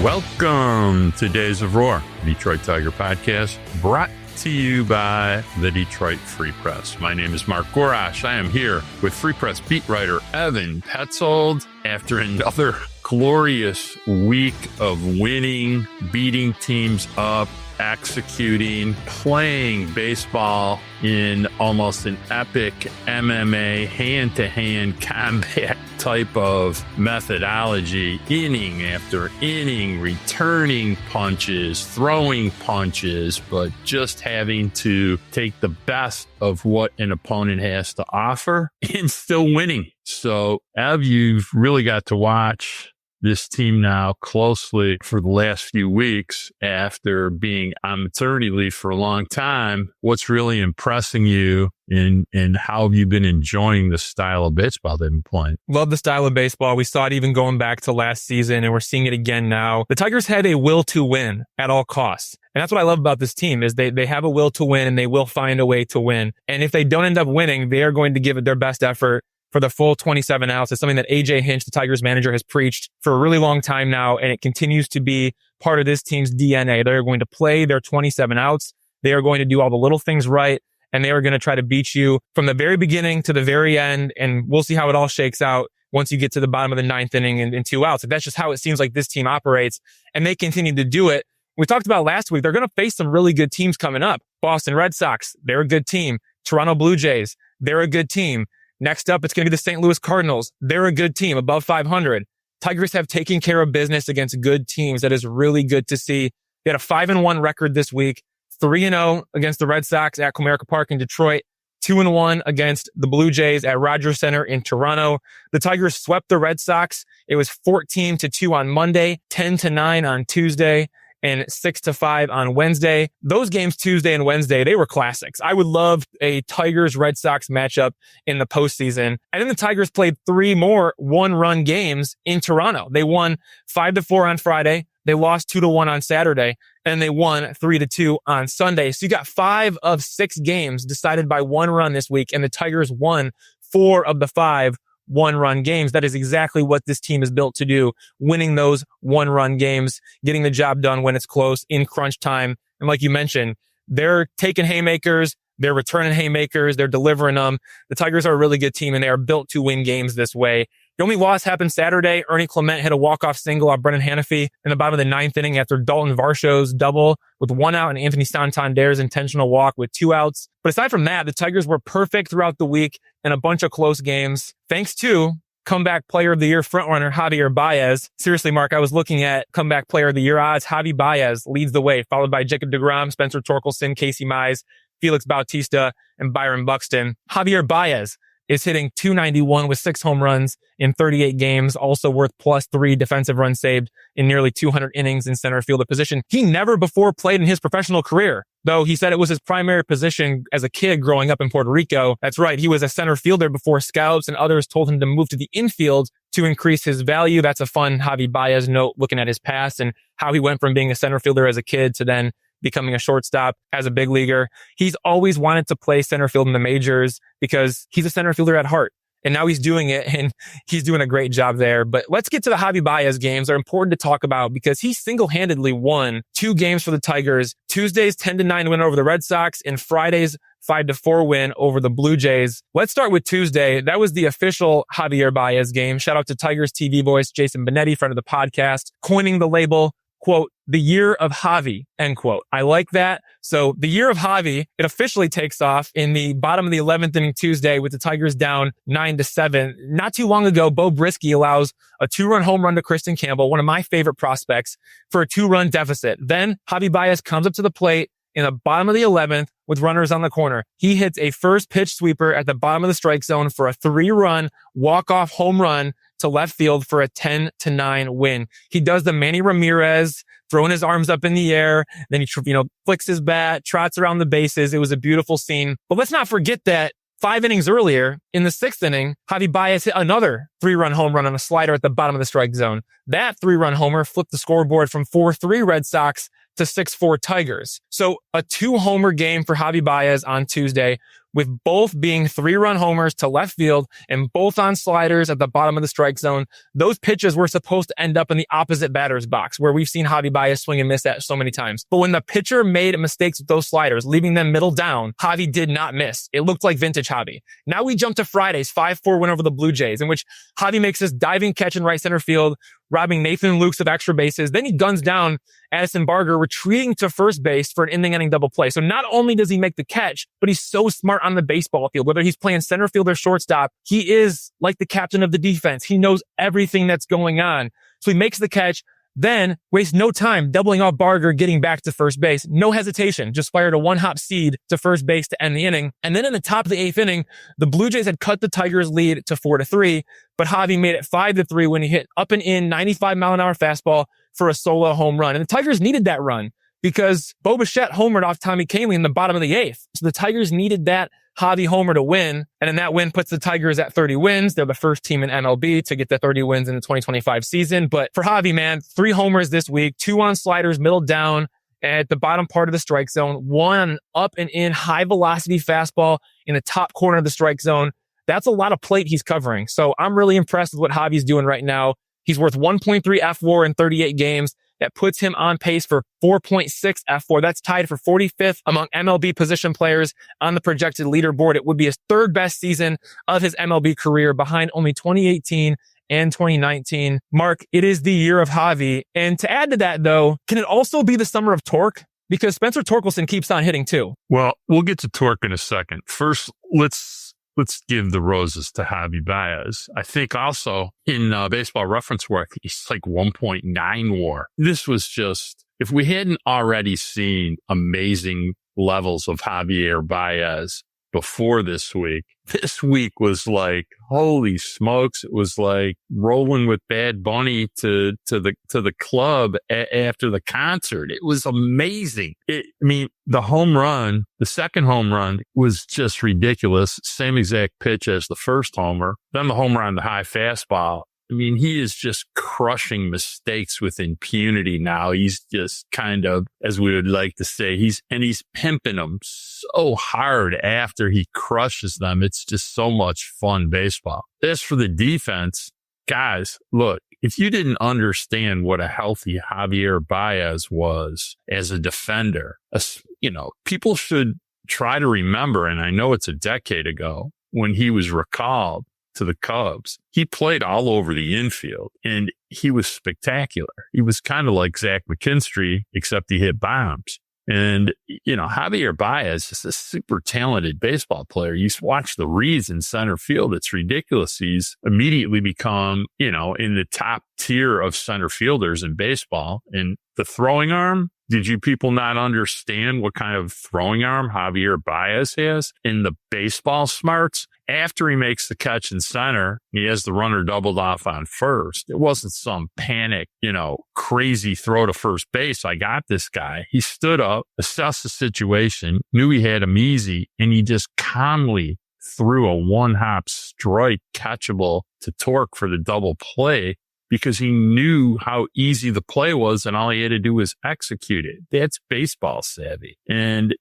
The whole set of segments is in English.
Welcome to Days of Roar, Detroit Tiger podcast, brought to you by the Detroit Free Press. My name is Mark Gorash. I am here with Free Press beat writer Evan Petzold after another glorious week of winning, beating teams up, executing, playing baseball in almost an epic MMA hand-to-hand combat type of methodology, inning after inning, returning punches, throwing punches, but just having to take the best of what an opponent has to offer and still winning. So, Ev, you've really got to watch this team now closely for the last few weeks after being on maternity leave for a long time. What's really impressing you and how have you been enjoying the style of baseball they've been playing? Love the style of baseball. We saw it even going back to last season, and we're seeing it again now. The Tigers had a will to win at all costs. And that's what I love about this team is they have a will to win and they will find a way to win. And if they don't end up winning, they are going to give it their best effort for the full 27 outs. It's something that AJ Hinch, the Tigers manager, has preached for a really long time now, and it continues to be part of this team's DNA. They're going to play their 27 outs. They are going to do all the little things right, and they are going to try to beat you from the very beginning to the very end, and we'll see how it all shakes out once you get to the bottom of the ninth inning and 2 outs. That's just how it seems like this team operates, and they continue to do it. We talked about last week, they're going to face some really good teams coming up. Boston Red Sox, they're a good team. Toronto Blue Jays, they're a good team. Next up, it's going to be the St. Louis Cardinals. They're a good team, above 500. Tigers have taken care of business against good teams. That is really good to see. They had a 5-1 record this week, 3-0 against the Red Sox at Comerica Park in Detroit, 2-1 against the Blue Jays at Rogers Center in Toronto. The Tigers swept the Red Sox. It was 14-2 on Monday, 10-9 on Tuesday, and 6-5 on Wednesday. Those games, Tuesday and Wednesday, they were classics. I would love a Tigers-Red Sox matchup in the postseason. And then the Tigers played 3 more one-run games in Toronto. They won 5-4 on Friday. They lost 2-1 on Saturday. And they won 3-2 on Sunday. So you got 5 of 6 games decided by 1 run this week. And the Tigers won 4 of the 5 one-run games. That is exactly what this team is built to do, winning those one-run games, getting the job done when it's close in crunch time. And like you mentioned, they're taking haymakers, they're returning haymakers, they're delivering them. The Tigers are a really good team, and they are built to win games this way. The only loss happened Saturday. Ernie Clement hit a walk-off single off Brennan Hanafy in the bottom of the 9th inning after Dalton Varsho's double with 1 out and Anthony Santander's intentional walk with 2 outs. But aside from that, the Tigers were perfect throughout the week in a bunch of close games, thanks to comeback player of the year frontrunner Javier Báez. Seriously, Mark, I was looking at comeback player of the year odds. Javy Bayz leads the way, followed by Jacob deGrom, Spencer Torkelson, Casey Mize, Felix Bautista, and Byron Buxton. Javier Báez is hitting .291 with 6 home runs in 38 games, also worth +3 defensive runs saved in nearly 200 innings in center field position. He never before played in his professional career, though he said it was his primary position as a kid growing up in Puerto Rico. That's right. He was a center fielder before scouts and others told him to move to the infield to increase his value. That's a fun Javy Báez note looking at his past and how he went from being a center fielder as a kid to then becoming a shortstop as a big leaguer. He's always wanted to play center field in the majors because he's a center fielder at heart. And now he's doing it, and he's doing a great job there. But let's get to the Javy Báez games. They're important to talk about because he single-handedly won 2 games for the Tigers. Tuesday's 10-9 win over the Red Sox and Friday's 5-4 win over the Blue Jays. Let's start with Tuesday. That was the official Javier Báez game. Shout out to Tigers TV voice Jason Benetti, friend of the podcast, coining the label, quote, the year of Javy, end quote. I like that. So the year of Javy, it officially takes off in the bottom of the 11th inning Tuesday with the Tigers down 9-7. Not too long ago, Bo Brisky allows a 2-run home run to Kristen Campbell, one of my favorite prospects, for a 2-run deficit. Then Javy Báez comes up to the plate in the bottom of the 11th with runners on the corner. He hits a first pitch sweeper at the bottom of the strike zone for a 3-run walk-off home run to left field for a 10-9 win. He does the Manny Ramirez, throwing his arms up in the air. Then he, flicks his bat, trots around the bases. It was a beautiful scene. But let's not forget that 5 innings earlier, in the 6th inning, Javy Báez hit another 3-run home run on a slider at the bottom of the strike zone. That 3-run homer flipped the scoreboard from 4-3 Red Sox to 6-4 Tigers. So a 2-homer game for Javy Bayz on Tuesday, with both being 3-run homers to left field and both on sliders at the bottom of the strike zone. Those pitches were supposed to end up in the opposite batter's box, where we've seen Javy Bayz swing and miss that so many times. But when the pitcher made mistakes with those sliders, leaving them middle down, Javy did not miss. It looked like vintage Javy. Now we jump to Friday's 5-4 win over the Blue Jays, in which Javy makes this diving catch in right center field, robbing Nathan Lukes of extra bases. Then he guns down Addison Barger, retreating to first base for an inning double play. So not only does he make the catch, but he's so smart on the baseball field. Whether he's playing center field or shortstop, he is like the captain of the defense. He knows everything that's going on. So he makes the catch, then wastes no time doubling off Barger, getting back to first base. No hesitation, just fired a 1-hop seed to first base to end the inning. And then in the top of the 8th inning, the Blue Jays had cut the Tigers' lead to 4-3, but Javy made it 5-3 when he hit up and in 95-mile-an-hour fastball for a solo home run. And the Tigers needed that run because Bo Bichette homered off Tommy Kahnle in the bottom of the 8th. So the Tigers needed that Javy homer to win. And then that win puts the Tigers at 30 wins. They're the first team in MLB to get the 30 wins in the 2025 season. But for Javy, man, 3 homers this week, 2 on sliders, middle down at the bottom part of the strike zone, 1 up and in high velocity fastball in the top corner of the strike zone. That's a lot of plate he's covering. So I'm really impressed with what Javy's doing right now. He's worth 1.3 FWAR in 38 games. That puts him on pace for 4.6 FWAR. That's tied for 45th among MLB position players on the projected leaderboard. It would be his 3rd best season of his MLB career, behind only 2018 and 2019. Mark, it is the year of Javy. And to add to that, though, can it also be the summer of Tork? Because Spencer Torkelson keeps on hitting too. Well, we'll get to Tork in a second. First, let's give the roses to Javy Bayz. I think also in Baseball Reference WAR, I think he's like 1.9 WAR. This was just, if we hadn't already seen amazing levels of Javier Báez before this week was like, holy smokes. It was like rolling with Bad Bunny to the club after the concert. It was amazing. The home run, the second home run was just ridiculous. Same exact pitch as the first homer. Then the home run, the high fastball. He is just crushing mistakes with impunity now. He's just kind of, as we would like to say, he's pimping them so hard after he crushes them. It's just so much fun baseball. As for the defense, guys, look, if you didn't understand what a healthy Javier Báez was as a defender, people should try to remember, and I know it's a decade ago when he was recalled to the Cubs, he played all over the infield and he was spectacular. He was kind of like Zach McKinstry, except he hit bombs. And, Javier Báez is a super talented baseball player. You watch the reads in center field. It's ridiculous. He's immediately become, in the top tier of center fielders in baseball. And the throwing arm, did you people not understand what kind of throwing arm Javier Báez has? In the baseball smarts, after he makes the catch in center, he has the runner doubled off on first. It wasn't some panic, crazy throw to first base. I got this guy. He stood up, assessed the situation, knew he had him easy, and he just calmly threw a 1-hop strike catchable to Tork for the double play, because he knew how easy the play was and all he had to do was execute it. That's baseball savvy. And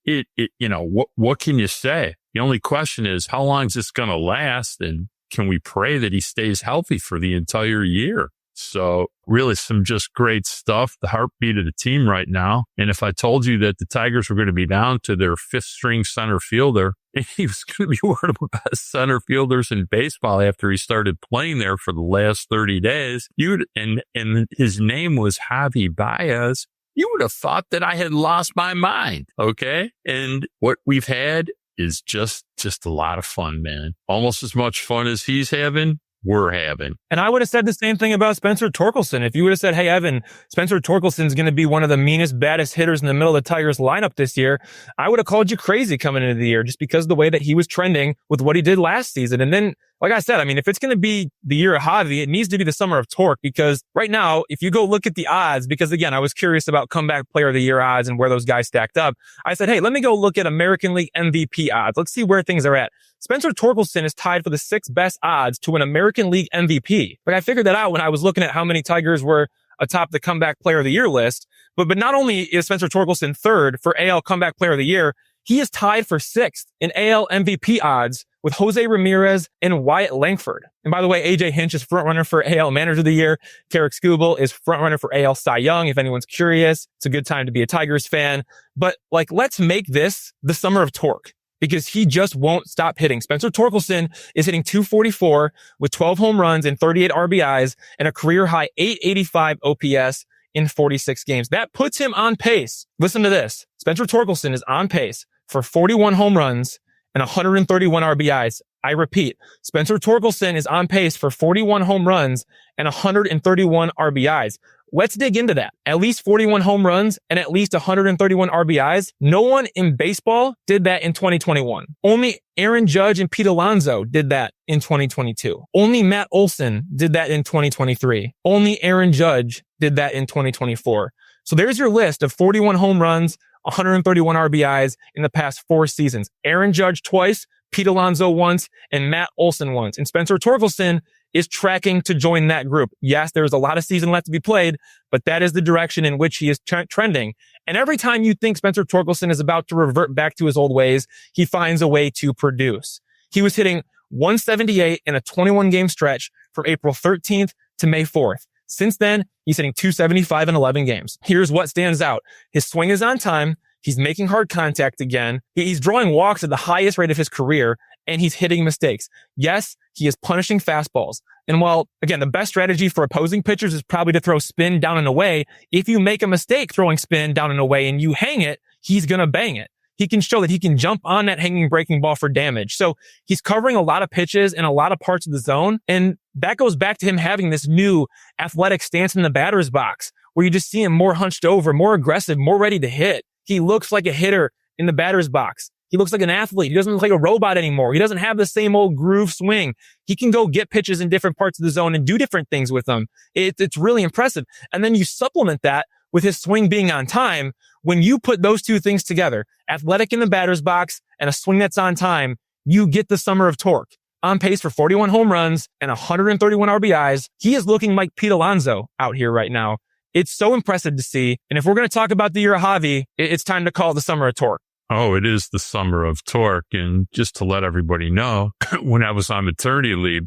what can you say? The only question is, how long is this going to last? And can we pray that he stays healthy for the entire year? So really some just great stuff, the heartbeat of the team right now. And if I told you that the Tigers were going to be down to their 5th string center fielder, and he was going to be one of the best center fielders in baseball after he started playing there for the last 30 days, and his name was Javy Bayz, you would have thought that I had lost my mind. Okay. And what we've had is just a lot of fun, man. Almost as much fun as he's having, we're having. And I would have said the same thing about Spencer Torkelson. If you would have said, hey, Evan, Spencer Torkelson's going to be one of the meanest, baddest hitters in the middle of the Tigers lineup this year, I would have called you crazy coming into the year just because of the way that he was trending with what he did last season. And then, like I said, if it's going to be the year of Javy, it needs to be the summer of Tork, because right now, if you go look at the odds, because again, I was curious about comeback player of the year odds and where those guys stacked up. I said, hey, let me go look at American League MVP odds. Let's see where things are at. Spencer Torkelson is tied for the 6th best odds to an American League MVP. But I figured that out when I was looking at how many Tigers were atop the comeback player of the year list. But not only is Spencer Torkelson third for AL comeback player of the year, he is tied for sixth in AL MVP odds with Jose Ramirez and Wyatt Langford. And by the way, AJ Hinch is frontrunner for AL Manager of the Year. Tarek Skubal is frontrunner for AL Cy Young. If anyone's curious, it's a good time to be a Tigers fan. But let's make this the summer of Tork, because he just won't stop hitting. Spencer Torkelson is hitting .244 with 12 home runs and 38 RBIs and a career high .885 OPS in 46 games. That puts him on pace. Listen to this. Spencer Torkelson is on pace for 41 home runs and 131 RBIs. I repeat, Spencer Torkelson is on pace for 41 home runs and 131 RBIs. Let's dig into that. At least 41 home runs and at least 131 RBIs. No one in baseball did that in 2021. Only Aaron Judge and Pete Alonso did that in 2022. Only Matt Olson did that in 2023. Only Aaron Judge did that in 2024. So there's your list of 41 home runs, 131 RBIs in the past 4 seasons. Aaron Judge twice, Pete Alonso once, and Matt Olson once. And Spencer Torkelson is tracking to join that group. Yes, there's a lot of season left to be played, but that is the direction in which he is trending. And every time you think Spencer Torkelson is about to revert back to his old ways, he finds a way to produce. He was hitting 178 in a 21-game stretch from April 13th to May 4th. Since then, he's hitting 275 in 11 games. Here's what stands out. His swing is on time. He's making hard contact again. He's drawing walks at the highest rate of his career, and he's hitting mistakes. Yes, he is punishing fastballs. And while, again, the best strategy for opposing pitchers is probably to throw spin down and away, if you make a mistake throwing spin down and away and you hang it, he's going to bang it. He can show that he can jump on that hanging breaking ball for damage. So he's covering a lot of pitches in a lot of parts of the zone. And that goes back to him having this new athletic stance in the batter's box where you just see him more hunched over, more aggressive, more ready to hit. He looks like a hitter in the batter's box. He looks like an athlete. He doesn't look like a robot anymore. He doesn't have the same old groove swing. He can go get pitches in different parts of the zone and do different things with them. It's really impressive. And then you supplement that with his swing being on time. When you put those two things together, athletic in the batter's box and a swing that's on time, you get the summer of Tork. On pace for 41 home runs and 131 RBIs. He is looking like Pete Alonso out here right now. It's so impressive to see. And if we're going to talk about the year of Javy, it's time to call it the summer of Tork. Oh, it is the summer of Tork. And just to let everybody know, when I was on maternity leave,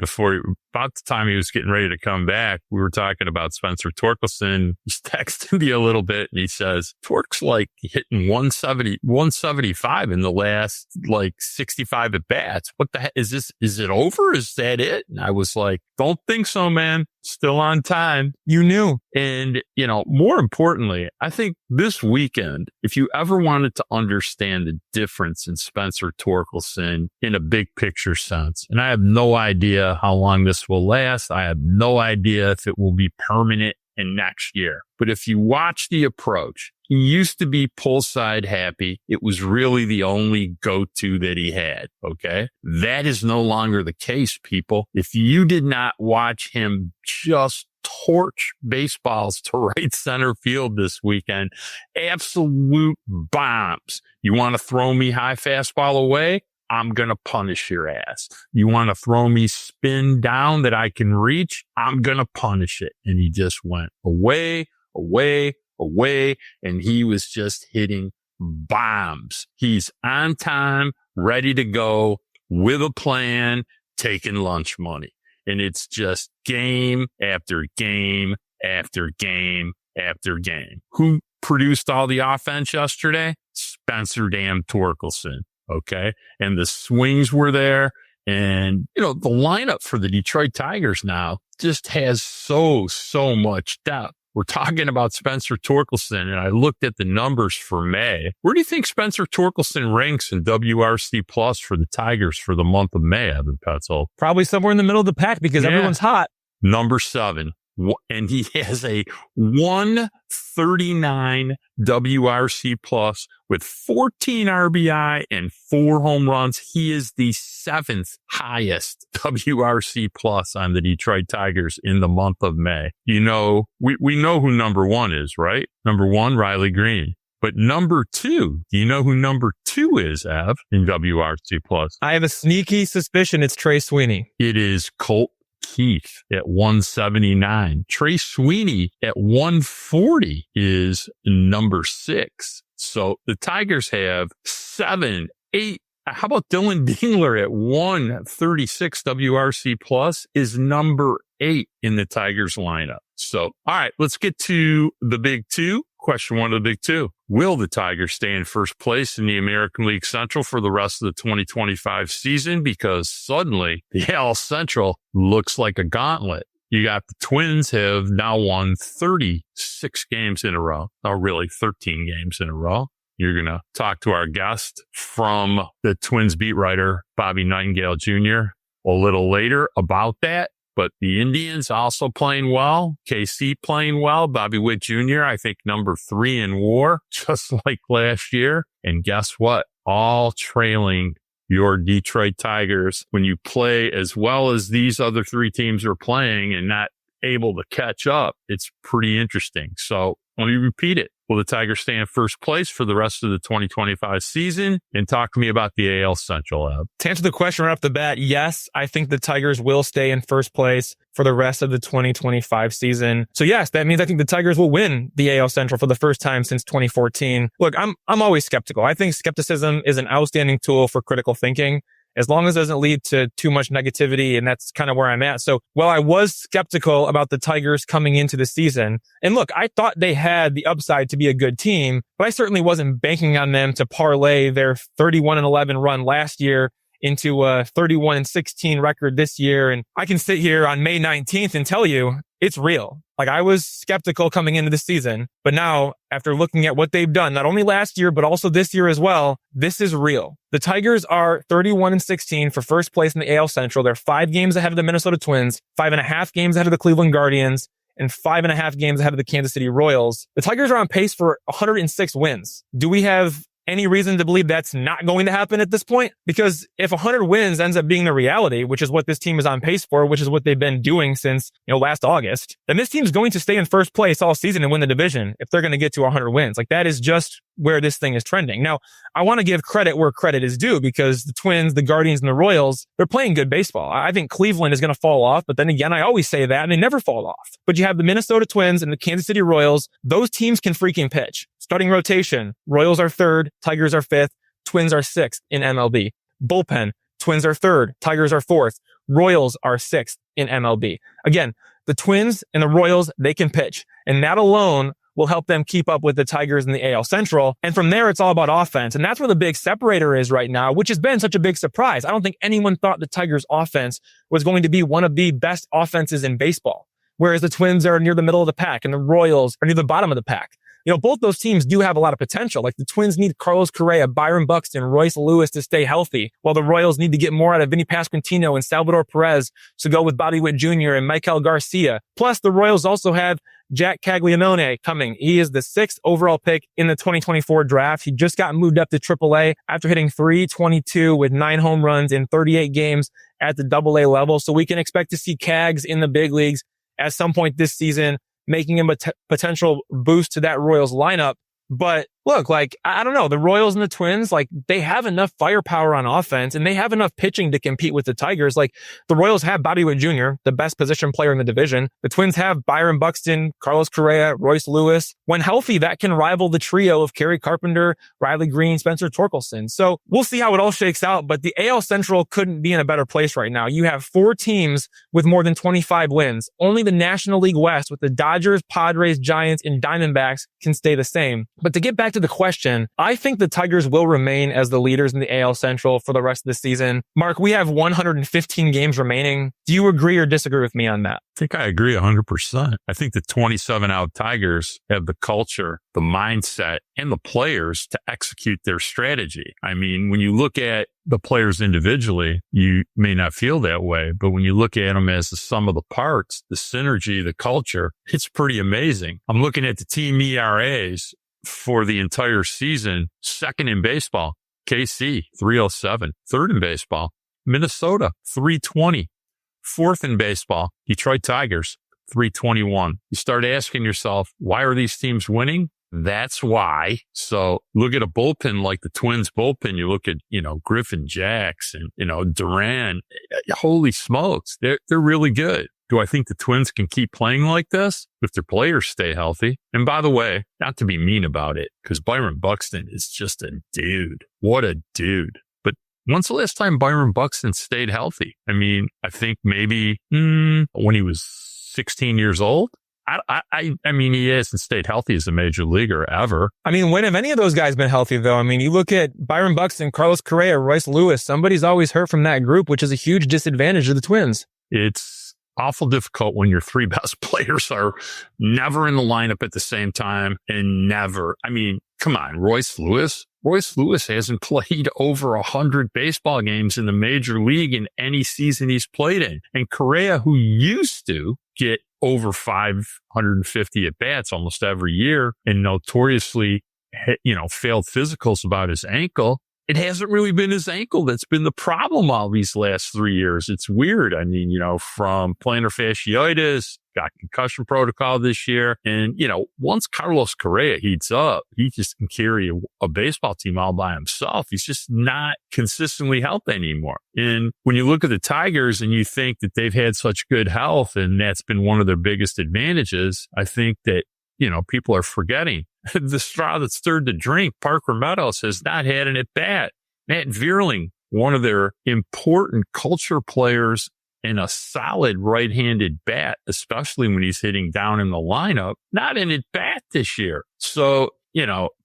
about the time he was getting ready to come back, we were talking about Spencer Torkelson. He's texting me a little bit and he says, Tork's like hitting 175 in the last 65 at bats. What the heck is this? Is it over? Is that it? And I was like, don't think so, man. Still on time. You knew. And, more importantly, I think this weekend, if you ever wanted to understand the difference in Spencer Torkelson in a big picture sense, and I have no idea how long this will last. I have no idea if it will be permanent in next year. But if you watch the approach, he used to be pull side happy. It was really the only go-to that he had. Okay. That is no longer the case, people. If you did not watch him just torch baseballs to right center field this weekend, absolute bombs. You want to throw me high fastball away? I'm going to punish your ass. You want to throw me spin down that I can reach? I'm going to punish it. And he just went away, and he was just hitting bombs. He's on time, ready to go with a plan, taking lunch money. And it's just game after game after game after game. Who produced all the offense yesterday? Spencer damn Torkelson. Okay. And the swings were there. And, the lineup for the Detroit Tigers now just has so much depth. We're talking about Spencer Torkelson, and I looked at the numbers for May. Where do you think Spencer Torkelson ranks in WRC plus for the Tigers for the month of May, Evan Petzold? Probably somewhere in the middle of the pack because everyone's hot. Number 7. And he has a 139 WRC plus with 14 RBI and 4 home runs. He is the 7th highest WRC plus on the Detroit Tigers in the month of May. We know who number 1 is, right? Number 1, Riley Green. But number 2, do you know who number 2 is, Ev, in WRC plus? I have a sneaky suspicion it's Trey Sweeney. It is Colt Keith at 179. Trey Sweeney at 140 is number 6. So the Tigers have 7, 8. How about Dylan Dingler at 136 WRC plus is number 8 in the Tigers lineup. So, all right, let's get to the big two. Question one of the big two. Will the Tigers stay in first place in the American League Central for the rest of the 2025 season? Because suddenly the AL Central looks like a gauntlet. You got the Twins have now won 36 games in a row. Or really 13 games in a row. You're going to talk to our guest from the Twins beat writer, Bobby Nightengale Jr. a little later about that. But the Indians also playing well. KC playing well. Bobby Witt Jr., I think number 3 in WAR, just like last year. And guess what? All trailing your Detroit Tigers. When you play as well as these other 3 teams are playing and not able to catch up, it's pretty interesting. So let me repeat it. Will the Tigers stay in first place for the rest of the 2025 season? And talk to me about the AL Central, Ab. To answer the question right off the bat, yes, I think the Tigers will stay in first place for the rest of the 2025 season. So yes, that means I think the Tigers will win the AL Central for the first time since 2014. Look, I'm always skeptical. I think skepticism is an outstanding tool for critical thinking, as long as it doesn't lead to too much negativity. And that's kind of where I'm at. So while I was skeptical about the Tigers coming into the season, and look, I thought they had the upside to be a good team, but I certainly wasn't banking on them to parlay their 31-11 run last year into a 31-16 record this year. And I can sit here on May 19th and tell you it's real. Like, I was skeptical coming into the season, but now after looking at what they've done, not only last year, but also this year as well, this is real. The Tigers are 31-16 for first place in the AL Central. They're 5 games ahead of the Minnesota Twins, 5.5 games ahead of the Cleveland Guardians, and 5.5 games ahead of the Kansas City Royals. The Tigers are on pace for 106 wins. Do we have any reason to believe that's not going to happen at this point? Because if 100 wins ends up being the reality, which is what this team is on pace for, which is what they've been doing since, last August, then this team's going to stay in first place all season and win the division if they're going to get to 100 wins. Like, that is just where this thing is trending. Now, I want to give credit where credit is due, because the Twins, the Guardians, and the Royals, they're playing good baseball. I think Cleveland is going to fall off, but then again, I always say that and they never fall off. But you have the Minnesota Twins and the Kansas City Royals. Those teams can freaking pitch. Starting rotation, Royals are 3rd, Tigers are 5th, Twins are 6th in MLB. Bullpen, Twins are 3rd, Tigers are 4th, Royals are 6th in MLB. Again, the Twins and the Royals, they can pitch, and that alone will help them keep up with the Tigers in the AL Central. And from there, it's all about offense. And that's where the big separator is right now, which has been such a big surprise. I don't think anyone thought the Tigers offense was going to be one of the best offenses in baseball, whereas the Twins are near the middle of the pack and the Royals are near the bottom of the pack. Both those teams do have a lot of potential. Like, the Twins need Carlos Correa, Byron Buxton, Royce Lewis to stay healthy, while the Royals need to get more out of Vinny Pasquantino and Salvador Perez to go with Bobby Witt Jr. and Michael Garcia. Plus, the Royals also have Jack Caglianone coming. He is the 6th overall pick in the 2024 draft. He just got moved up to AAA after hitting .322 with 9 home runs in 38 games at the AA level. So we can expect to see Cags in the big leagues at some point this season, making him a potential boost to that Royals lineup. But look, I don't know, the Royals and the Twins, they have enough firepower on offense and they have enough pitching to compete with the Tigers. The Royals have Bobby Witt Jr., the best position player in the division. The Twins have Byron Buxton, Carlos Correa, Royce Lewis. When healthy, that can rival the trio of Kerry Carpenter, Riley Green, Spencer Torkelson. So we'll see how it all shakes out, but the AL Central couldn't be in a better place right now. You have 4 teams with more than 25 wins. Only the National League West with the Dodgers, Padres, Giants, and Diamondbacks can stay the same. But to get back to the question, I think the Tigers will remain as the leaders in the AL Central for the rest of the season. Mark, we have 115 games remaining. Do you agree or disagree with me on that? I think I agree 100%. I think the 27-out Tigers have the culture, the mindset, and the players to execute their strategy. I mean, when you look at the players individually, you may not feel that way, but when you look at them as the sum of the parts, the synergy, the culture, it's pretty amazing. I'm looking at the team ERAs for the entire season. 2nd in baseball, KC, 307. 3rd in baseball, Minnesota, 320. 4th in baseball, Detroit Tigers, 321. You start asking yourself, why are these teams winning? That's why. So look at a bullpen like the Twins bullpen. You look at, Griffin Jacks and, Duran. Holy smokes. They're really good. Do I think the Twins can keep playing like this if their players stay healthy? And by the way, not to be mean about it, because Byron Buxton is just a dude. What a dude. But when's the last time Byron Buxton stayed healthy? I mean, I think maybe when he was 16 years old. I mean, he hasn't stayed healthy as a major leaguer ever. I mean, when have any of those guys been healthy, though? I mean, you look at Byron Buxton, Carlos Correa, Royce Lewis. Somebody's always hurt from that group, which is a huge disadvantage of the Twins. It's awful difficult when your three best players are never in the lineup at the same time and never. I mean, come on, Royce Lewis. Royce Lewis hasn't played over 100 baseball games in the major league in any season he's played in. And Correa, who used to get over 550 at bats almost every year and notoriously, failed physicals about his ankle. It hasn't really been his ankle that's been the problem all these last 3 years. It's weird. I mean, from plantar fasciitis, got concussion protocol this year. And, once Carlos Correa heats up, he just can carry a baseball team all by himself. He's just not consistently healthy anymore. And when you look at the Tigers and you think that they've had such good health and that's been one of their biggest advantages, I think that, people are forgetting the straw that stirred the drink. Parker Meadows has not had an at-bat. Matt Verling, one of their important culture players and a solid right-handed bat, especially when he's hitting down in the lineup, not an at-bat this year. So,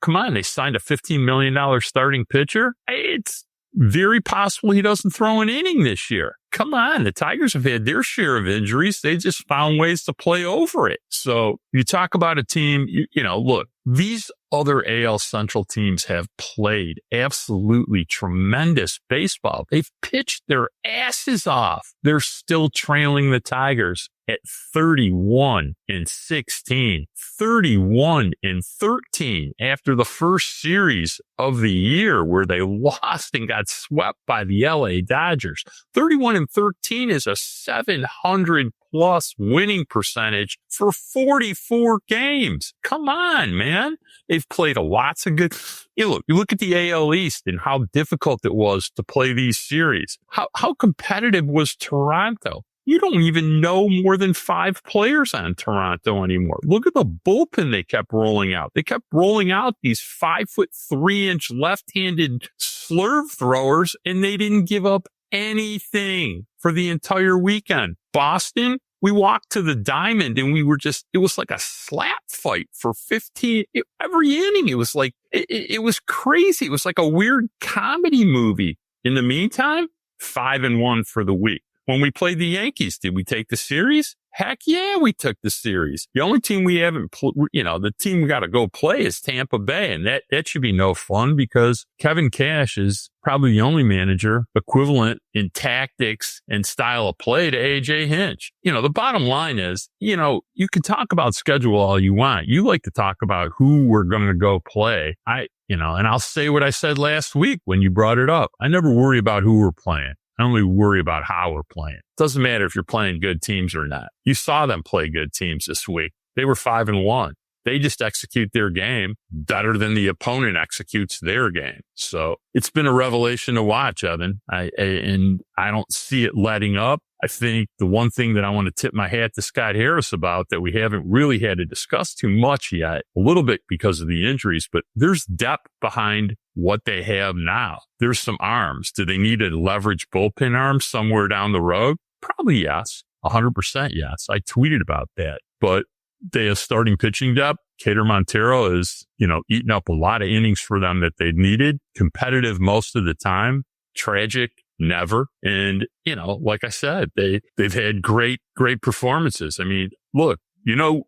come on, they signed a $15 million starting pitcher. It's very possible he doesn't throw an inning this year. Come on, the Tigers have had their share of injuries. They just found ways to play over it. So you talk about a team, look, these other AL Central teams have played absolutely tremendous baseball. They've pitched their asses off. They're still trailing the Tigers at 31-16, 31-13 after the first series of the year where they lost and got swept by the LA Dodgers. 31-13 is a 700 plus winning percentage for 44 games. Come on, man. They've played lots of good. You look at the AL East and how difficult it was to play these series. How competitive was Toronto? You don't even know more than 5 players on Toronto anymore. Look at the bullpen they kept rolling out. They kept rolling out these 5'3" left-handed slurve throwers, and they didn't give up anything for the entire weekend. Boston, we walked to the diamond and it was like a slap fight for 15, every inning. It was like, it was crazy. It was like a weird comedy movie. In the meantime, 5-1 for the week. When we played the Yankees, did we take the series? Heck yeah, we took the series. The only team we haven't, the team we got to go play is Tampa Bay. And that should be no fun because Kevin Cash is probably the only manager equivalent in tactics and style of play to AJ Hinch. The bottom line is, you can talk about schedule all you want. You like to talk about who we're going to go play. And I'll say what I said last week when you brought it up. I never worry about who we're playing. I only worry about how we're playing. It doesn't matter if you're playing good teams or not. You saw them play good teams this week. They were 5-1. They just execute their game better than the opponent executes their game. So it's been a revelation to watch, Evan. And I don't see it letting up. I think the one thing that I want to tip my hat to Scott Harris about that we haven't really had to discuss too much yet, a little bit because of the injuries, but there's depth behind what they have now. There's some arms. Do they need a leverage bullpen arm somewhere down the road? Probably yes. 100% yes. I tweeted about that. But they have starting pitching depth. Cater Montero is, eating up a lot of innings for them that they needed. Competitive most of the time. Tragic. Never. And, like I said, they've had great performances. I mean, look,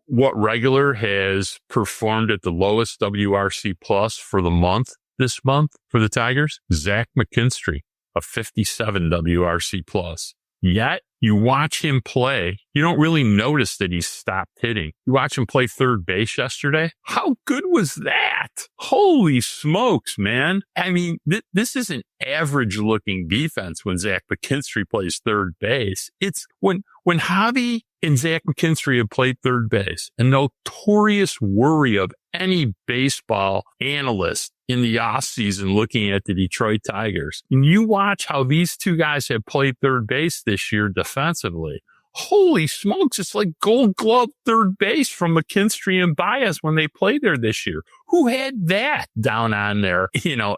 what regular has performed at the lowest WRC plus for the month this month for the Tigers? Zach McKinstry, a 57 WRC plus. Yet you watch him play. You don't really notice that he's stopped hitting. You watch him play third base yesterday. How good was that? Holy smokes, man. I mean, this is an average looking defense when Zach McKinstry plays third base. It's when Javy and Zach McKinstry have played third base. A notorious worry of any baseball analyst in the offseason looking at the Detroit Tigers. And you watch how these two guys have played third base this year defensively. Holy smokes, it's like Gold Glove third base from McKinstry and Baez when they played there this year. Who had that down on their,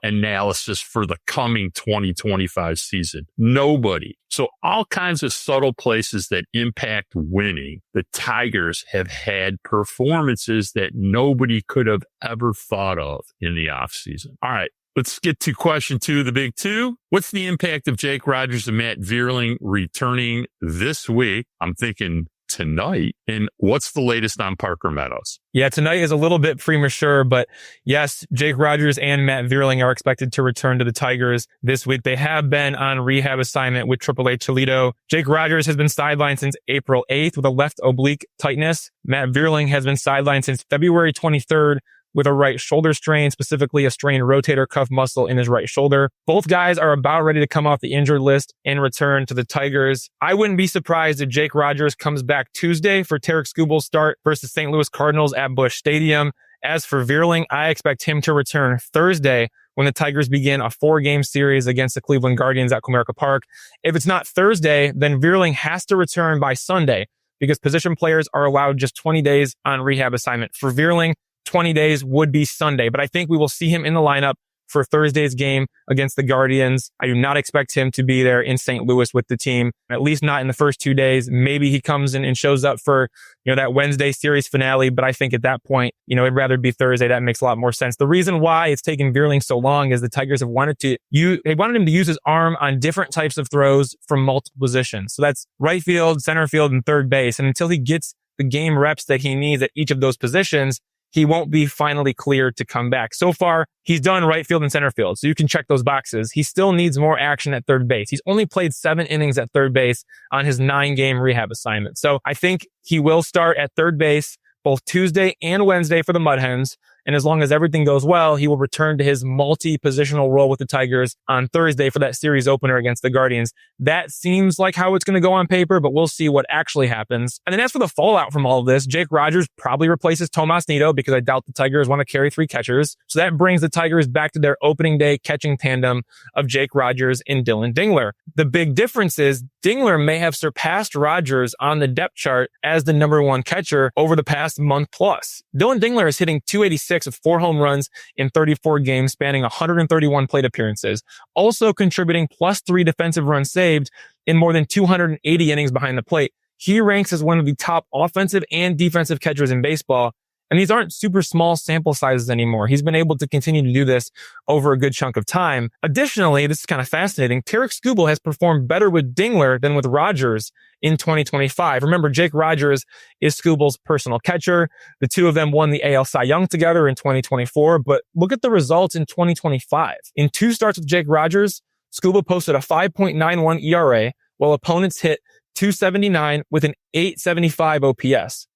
analysis for the coming 2025 season? Nobody. So all kinds of subtle places that impact winning. The Tigers have had performances that nobody could have ever thought of in the offseason. All right. Let's get to question 2, the big 2. What's the impact of Jake Rogers and Matt Verling returning this week? I'm thinking tonight. And what's the latest on Parker Meadows? Yeah, tonight is a little bit premature, but yes, Jake Rogers and Matt Verling are expected to return to the Tigers this week. They have been on rehab assignment with AAA Toledo. Jake Rogers has been sidelined since April 8th with a left oblique tightness. Matt Verling has been sidelined since February 23rd with a right shoulder strain, specifically a strained rotator cuff muscle in his right shoulder. Both guys are about ready to come off the injured list and return to the Tigers. I wouldn't be surprised if Jake Rogers comes back Tuesday for Tarik Skubal's start versus St. Louis Cardinals at Busch Stadium. As for Vierling, I expect him to return Thursday when the Tigers begin a 4-game series against the Cleveland Guardians at Comerica Park. If it's not Thursday, then Vierling has to return by Sunday because position players are allowed just 20 days on rehab assignment. For Vierling, 20 days would be Sunday, but I think we will see him in the lineup for Thursday's game against the Guardians. I do not expect him to be there in St. Louis with the team, at least not in the first 2 days. Maybe he comes in and shows up for, that Wednesday series finale, but I think at that point, it'd rather be Thursday. That makes a lot more sense. The reason why it's taken Vierling so long is the Tigers have wanted him to use his arm on different types of throws from multiple positions. So that's right field, center field, and third base. And until he gets the game reps that he needs at each of those positions, he won't be finally cleared to come back. So far, he's done right field and center field, so you can check those boxes. He still needs more action at third base. He's only played 7 innings at third base on his 9-game rehab assignment. So I think he will start at third base both Tuesday and Wednesday for the Mud Hens. And as long as everything goes well, he will return to his multi-positional role with the Tigers on Thursday for that series opener against the Guardians. That seems like how it's going to go on paper, but we'll see what actually happens. And then as for the fallout from all of this, Jake Rogers probably replaces Tomas Nido because I doubt the Tigers want to carry 3 catchers. So that brings the Tigers back to their opening day catching tandem of Jake Rogers and Dylan Dingler. The big difference is Dingler may have surpassed Rogers on the depth chart as the number 1 catcher over the past month plus. Dylan Dingler is hitting .286 with 4 home runs in 34 games, spanning 131 plate appearances, also contributing +3 defensive runs saved in more than 280 innings behind the plate. He ranks as one of the top offensive and defensive catchers in baseball. And these aren't super small sample sizes anymore. He's been able to continue to do this over a good chunk of time. Additionally, this is kind of fascinating. Tarik Skubal has performed better with Dingler than with Rogers in 2025. Remember, Jake Rogers is Skubal's personal catcher. The two of them won the AL Cy Young together in 2024. But look at the results in 2025. In 2 starts with Jake Rogers, Skubal posted a 5.91 ERA, while opponents hit .279 with an .875 OPS.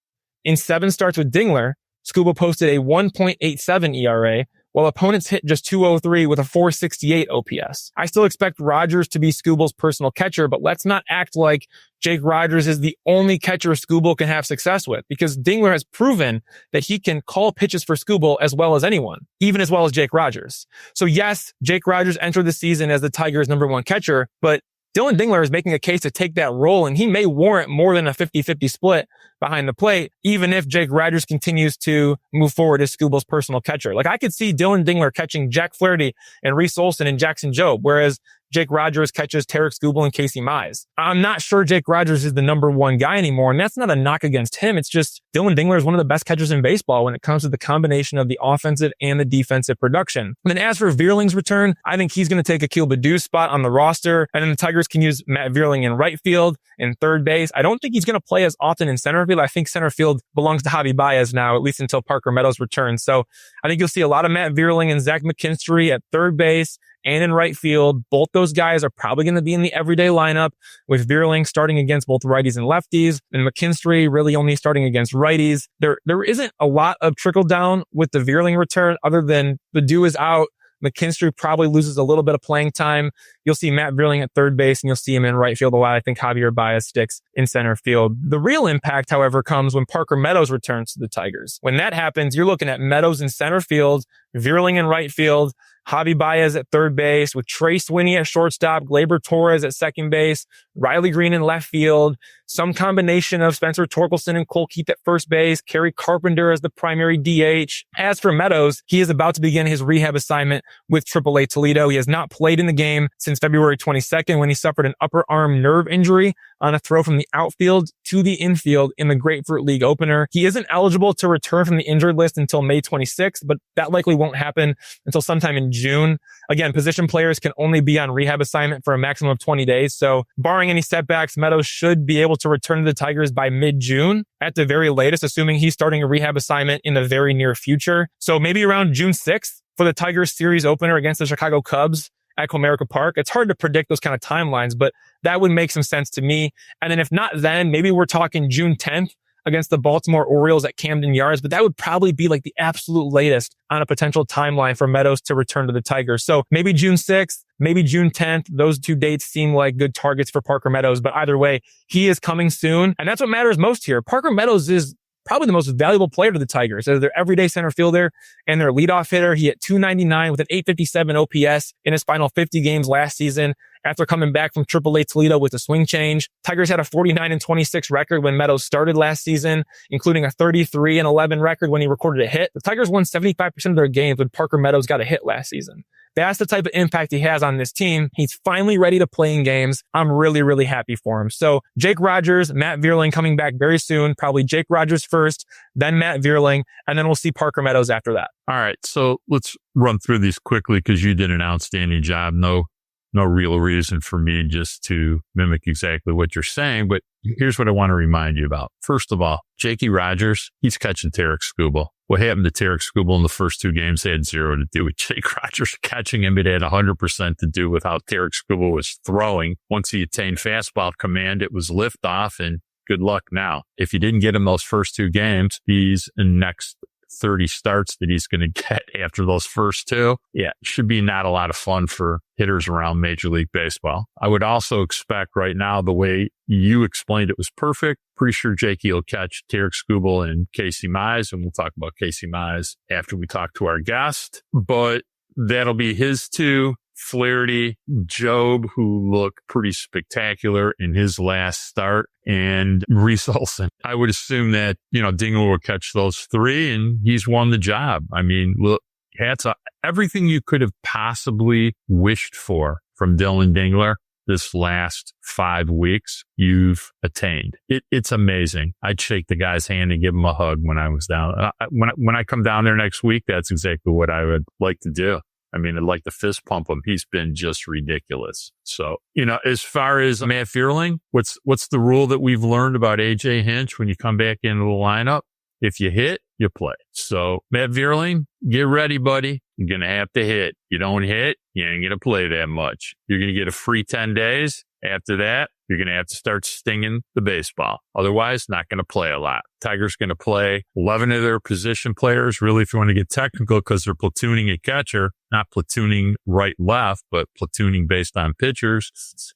In 7 starts with Dingler, Skubal posted a 1.87 ERA, while opponents hit just .203 with a .468 OPS. I still expect Rogers to be Skubal's personal catcher, but let's not act like Jake Rogers is the only catcher Skubal can have success with, because Dingler has proven that he can call pitches for Skubal as well as anyone, even as well as Jake Rogers. So yes, Jake Rogers entered the season as the Tigers' number 1 catcher, but Dylan Dingler is making a case to take that role, and he may warrant more than a 50-50 split behind the plate, even if Jake Rogers continues to move forward as Skubal's personal catcher. Like, I could see Dylan Dingler catching Jack Flaherty and Reese Olson and Jackson Jobe, whereas Jake Rogers catches Tarik Skubal and Casey Mize. I'm not sure Jake Rogers is the number 1 guy anymore, and that's not a knock against him. It's just Dylan Dingler is one of the best catchers in baseball when it comes to the combination of the offensive and the defensive production. And then as for Vierling's return, I think he's going to take Akil Baddoo's spot on the roster, and then the Tigers can use Matt Vierling in right field and third base. I don't think he's going to play as often in center field. I think center field belongs to Javy Bayz now, at least until Parker Meadows returns. So I think you'll see a lot of Matt Vierling and Zach McKinstry at third base and in right field. Both those guys are probably going to be in the everyday lineup, with Vierling starting against both righties and lefties, and McKinstry really only starting against righties. There isn't a lot of trickle down with the Vierling return other than Baddoo is out. McKinstry probably loses a little bit of playing time. You'll see Matt Verling at third base, and you'll see him in right field a while. I think Javier Báez sticks in center field. The real impact, however, comes when Parker Meadows returns to the Tigers. When that happens, you're looking at Meadows in center field, Vierling in right field, Javy Bayz at third base, with Trey Swinney at shortstop, Gleyber Torres at second base, Riley Green in left field, some combination of Spencer Torkelson and Cole Keith at first base, Kerry Carpenter as the primary DH. As for Meadows, he is about to begin his rehab assignment with AAA Toledo. He has not played in the game since February 22nd when he suffered an upper arm nerve injury on a throw from the outfield to the infield in the Grapefruit League opener. He isn't eligible to return from the injured list until May 26th, but that likely won't happen until sometime in June. Again, position players can only be on rehab assignment for a maximum of 20 days. So barring any setbacks, Meadows should be able to return to the Tigers by mid-June at the very latest, assuming he's starting a rehab assignment in the very near future. So maybe around June 6th for the Tigers series opener against the Chicago Cubs at Comerica Park. It's hard to predict those kind of timelines, but that would make some sense to me. And then if not then, maybe we're talking June 10th against the Baltimore Orioles at Camden Yards, but that would probably be like the absolute latest on a potential timeline for Meadows to return to the Tigers. So maybe June 6th, maybe June 10th. Those two dates seem like good targets for Parker Meadows, but either way, he is coming soon. And that's what matters most here. Parker Meadows is probably the most valuable player to the Tigers as their everyday center fielder and their leadoff hitter. He hit .299 with an .857 OPS in his final 50 games last season after coming back from AAA Toledo with a swing change. Tigers had a 49-26 record when Meadows started last season, including a 33-11 record when he recorded a hit. The Tigers won 75% of their games when Parker Meadows got a hit last season. That's the type of impact he has on this team. He's finally ready to play in games. I'm really, really happy for him. So Jake Rogers, Matt Verling coming back very soon. Probably Jake Rogers first, then Matt Verling, and then we'll see Parker Meadows after that. All right. So let's run through these quickly because you did an outstanding job. No real reason for me just to mimic exactly what you're saying, but here's what I want to remind you about. First of all, Jakey Rogers, he's catching Tarek Skubal. What happened to Tarek Skubal in the first two games had zero to do with Jake Rogers catching him. It had 100% to do with how Tarek Skubal was throwing. Once he attained fastball command, it was liftoff, and good luck now. If you didn't get him those first two games, he's in next 30 starts that he's going to get after those first two. Yeah, it should be not a lot of fun for hitters around Major League Baseball. I would also expect right now, the way you explained it was perfect. Pretty sure Jakey will catch Tarek Skubal and Casey Mize, and we'll talk about Casey Mize after we talk to our guest. But that'll be his two. Flaherty, Job, who looked pretty spectacular in his last start, and Reese Olson. I would assume that, Dingler will catch those three, and he's won the job. I mean, look, hats off. Everything you could have possibly wished for from Dylan Dingler this last 5 weeks, you've attained. It's amazing. I'd shake the guy's hand and give him a hug when I was down. When I come down there next week, that's exactly what I would like to do. I mean, I'd like to fist pump him. He's been just ridiculous. So, as far as Matt Verling, what's the rule that we've learned about AJ Hinch when you come back into the lineup? If you hit, you play. So, Matt Verling, get ready, buddy. You're going to have to hit. You don't hit, you ain't going to play that much. You're going to get a free 10 days. After that, you're going to have to start stinging the baseball. Otherwise, not going to play a lot. Tigers going to play 11 of their position players, really, if you want to get technical, because they're platooning a catcher, not platooning right-left, but platooning based on pitchers.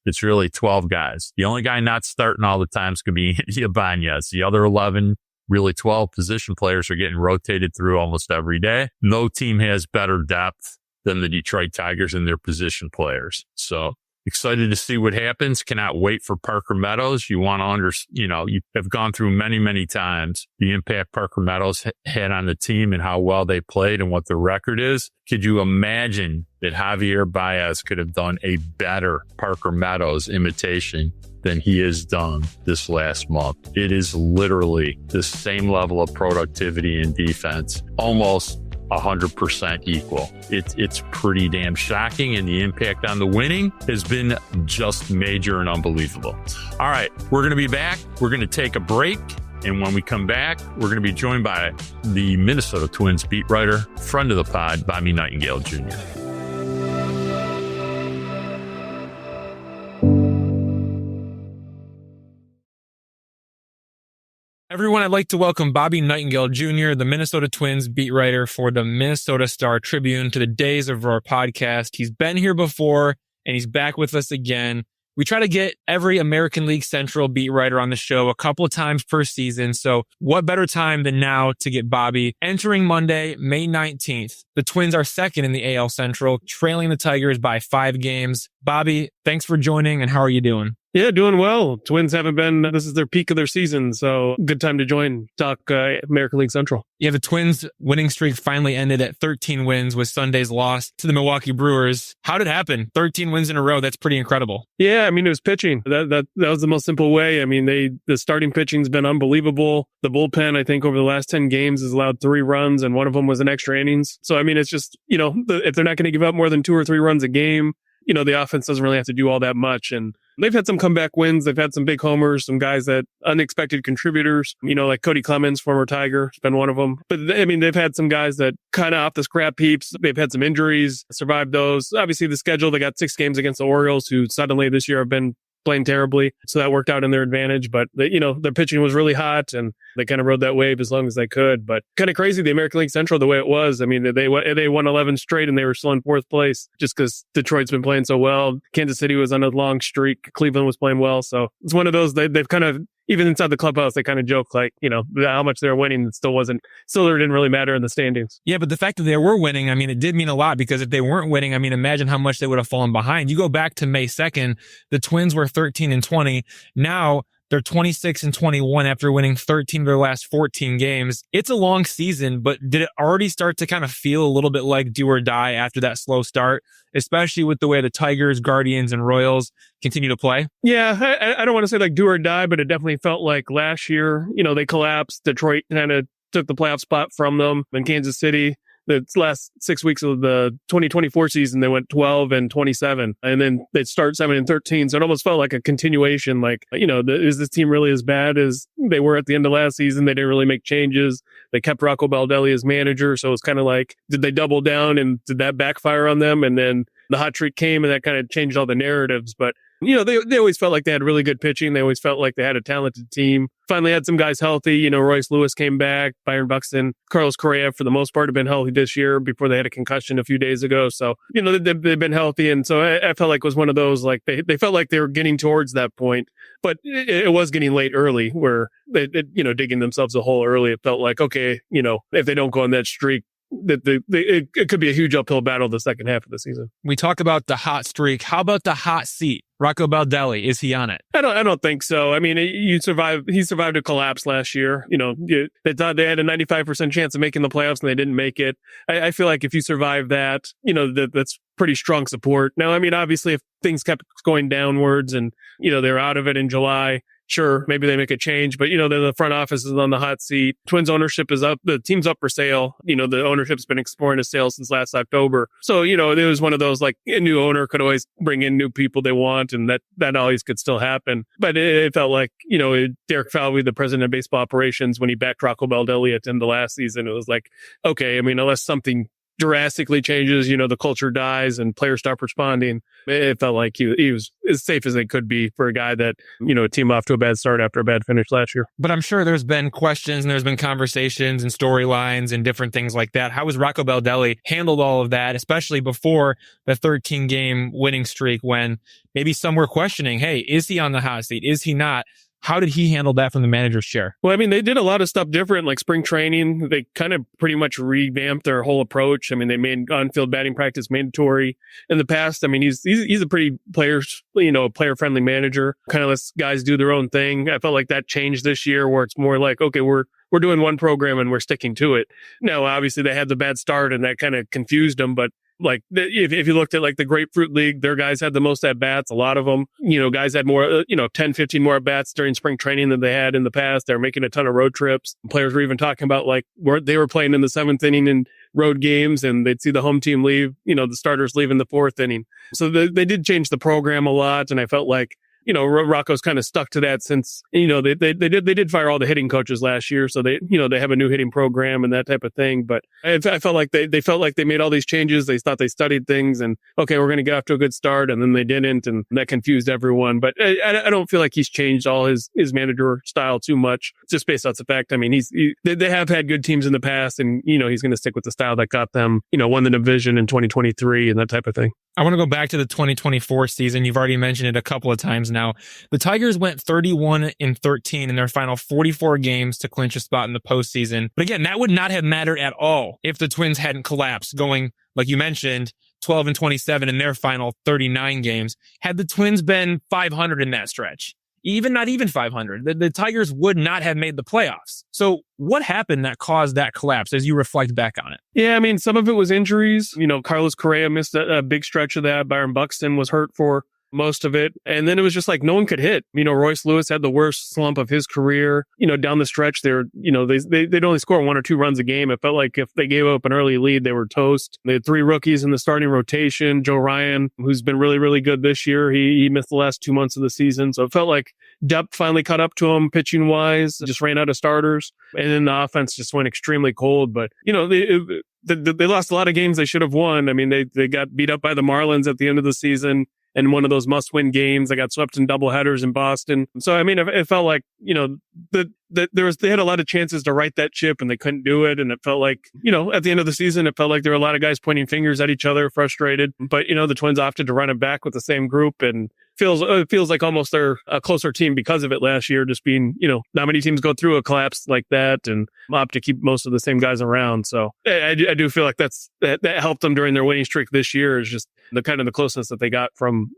It's really 12 guys. The only guy not starting all the time is going to be Ibanez. The other 11, really 12 position players are getting rotated through almost every day. No team has better depth than the Detroit Tigers and their position players. So, excited to see what happens. Cannot wait for Parker Meadows. You want to you have gone through many, many times the impact Parker Meadows had on the team and how well they played and what their record is. Could you imagine that Javier Báez could have done a better Parker Meadows imitation than he has done this last month? It is literally the same level of productivity and defense, almost 100% equal. It's pretty damn shocking, and the impact on the winning has been just major and unbelievable. All right, we're going to be back. We're going to take a break, and when we come back, we're going to be joined by the Minnesota Twins beat writer, friend of the pod, Bobby Nightengale Jr. Everyone, I'd like to welcome Bobby Nightengale Jr., the Minnesota Twins beat writer for the Minnesota Star Tribune, to the Days of Roar podcast. He's been here before, and he's back with us again. We try to get every American League Central beat writer on the show a couple of times per season, so what better time than now to get Bobby? Entering Monday, May 19th, the Twins are second in the AL Central, trailing the Tigers by 5 games. Bobby, thanks for joining, and how are you doing? Yeah, doing well. Twins haven't been, this is their peak of their season, so good time to join, talk American League Central. Yeah, the Twins' winning streak finally ended at 13 wins with Sunday's loss to the Milwaukee Brewers. How did it happen? 13 wins in a row. That's pretty incredible. Yeah, I mean, it was pitching. That was the most simple way. I mean, the starting pitching's been unbelievable. The bullpen, I think, over the last 10 games has allowed 3 runs, and one of them was in extra innings. So, I mean, it's just, if they're not going to give up more than 2 or 3 runs a game, the offense doesn't really have to do all that much. And they've had some comeback wins. They've had some big homers, some guys that unexpected contributors, like Cody Clemens, former Tiger, has been one of them. But I mean, they've had some guys that kind of off the scrap heaps. They've had some injuries, survived those. Obviously, the schedule, they got 6 games against the Orioles, who suddenly this year have been playing terribly. So that worked out in their advantage. But, their pitching was really hot and they kind of rode that wave as long as they could. But kind of crazy, the American League Central, the way it was. I mean, they won 11 straight and they were still in 4th place just because Detroit's been playing so well. Kansas City was on a long streak. Cleveland was playing well. So it's one of those, they've kind of, even inside the clubhouse, they kind of joke like, how much they were winning. It still didn't really matter in the standings. Yeah, but the fact that they were winning, I mean, it did mean a lot, because if they weren't winning, I mean, imagine how much they would have fallen behind. You go back to May 2nd, the Twins were 13-20. Now they're 26-21 after winning 13 of their last 14 games. It's a long season, but did it already start to kind of feel a little bit like do or die after that slow start, especially with the way the Tigers, Guardians, and Royals continue to play? Yeah, I don't want to say like do or die, but it definitely felt like last year, they collapsed. Detroit kind of took the playoff spot from them. And Kansas City, the last 6 weeks of the 2024 season, they went 12-27, and then they'd start 7-13. So it almost felt like a continuation. Like, is this team really as bad as they were at the end of last season? They didn't really make changes. They kept Rocco Baldelli as manager. So it's kind of like, did they double down and did that backfire on them? And then the hot streak came and that kind of changed all the narratives. But they always felt like they had really good pitching. They always felt like they had a talented team. Finally had some guys healthy. Royce Lewis came back, Byron Buxton, Carlos Correa, for the most part, have been healthy this year before they had a concussion a few days ago. So, they've been healthy. And so I felt like it was one of those, like they felt like they were getting towards that point, but it was getting late early where they digging themselves a hole early. It felt like, okay, if they don't go on that streak, it could be a huge uphill battle the second half of the season. We talk about the hot streak. How about the hot seat? Rocco Baldelli, is he on it? I don't think so. I mean, he survived a collapse last year. They thought they had a 95% chance of making the playoffs and they didn't make it. I feel like if you survive that, that's pretty strong support. Now, I mean, obviously if things kept going downwards and, they're out of it in July, sure, maybe they make a change, but the front office is on the hot seat. Twins ownership is up. The team's up for sale. The ownership's been exploring a sale since last October. So, it was one of those, like, a new owner could always bring in new people they want, and that always could still happen. But it felt like, Derek Falvey, the president of baseball operations, when he backed Rocco Baldelli at the end of last season, it was like, okay, I mean, unless something drastically changes, the culture dies and players stop responding. It felt like he was as safe as they could be for a guy that, a team off to a bad start after a bad finish last year. But I'm sure there's been questions and there's been conversations and storylines and different things like that. How has Rocco Baldelli handled all of that, especially before the 13-game winning streak, when maybe some were questioning, hey, is he on the hot seat? Is he not? How did he handle that from the manager's chair? Well, I mean, they did a lot of stuff different, like spring training. They kind of pretty much revamped their whole approach. I mean, they made on-field batting practice mandatory. In the past, I mean, he's a pretty player-friendly manager. Kind of lets guys do their own thing. I felt like that changed this year, where it's more like, okay, we're doing one program and we're sticking to it. Now, obviously, they had the bad start and that kind of confused them, but like if you looked at like the Grapefruit League, their guys had the most at bats. A lot of them, guys had more, 10, 15 more at bats during spring training than they had in the past. They were making a ton of road trips. Players were even talking about like where they were playing in the 7th inning in road games, and they'd see the home team leave, the starters leave in the 4th inning. So they did change the program a lot. And I felt like Rocco's kind of stuck to that since, they did fire all the hitting coaches last year. So they have a new hitting program and that type of thing. But I felt like they felt like they made all these changes. They thought they studied things and, okay, we're going to get off to a good start. And then they didn't. And that confused everyone. But I don't feel like he's changed all his manager style too much, just based off the fact. I mean, they have had good teams in the past and, he's going to stick with the style that got them, won the division in 2023 and that type of thing. I want to go back to the 2024 season. You've already mentioned it a couple of times now. The Tigers went 31-13 in their final 44 games to clinch a spot in the postseason. But again, that would not have mattered at all if the Twins hadn't collapsed, going, like you mentioned, 12-27 in their final 39 games. Had the Twins been 500 in that stretch, not even 500, the Tigers would not have made the playoffs. So what happened that caused that collapse as you reflect back on it? Yeah, I mean, some of it was injuries. Carlos Correa missed a big stretch of that. Byron Buxton was hurt for most of it. And then it was just like no one could hit. Royce Lewis had the worst slump of his career. Down the stretch there, they'd only score 1 or 2 runs a game. It felt like if they gave up an early lead, they were toast. They had 3 rookies in the starting rotation. Joe Ryan, who's been really, really good this year, he missed the last 2 months of the season. So it felt like depth finally caught up to him pitching wise, just ran out of starters. And then the offense just went extremely cold. But, they lost a lot of games they should have won. I mean, they got beat up by the Marlins at the end of the season. And one of those must-win games, they got swept in doubleheaders in Boston. So, I mean, it felt like, they had a lot of chances to right that ship and they couldn't do it. And it felt like, at the end of the season, it felt like there were a lot of guys pointing fingers at each other, frustrated. But, the Twins opted to run it back with the same group and it feels like almost they're a closer team because of it last year, just being, not many teams go through a collapse like that and opt to keep most of the same guys around. So I do feel like that helped them during their winning streak this year, is just the kind of the closeness that they got from,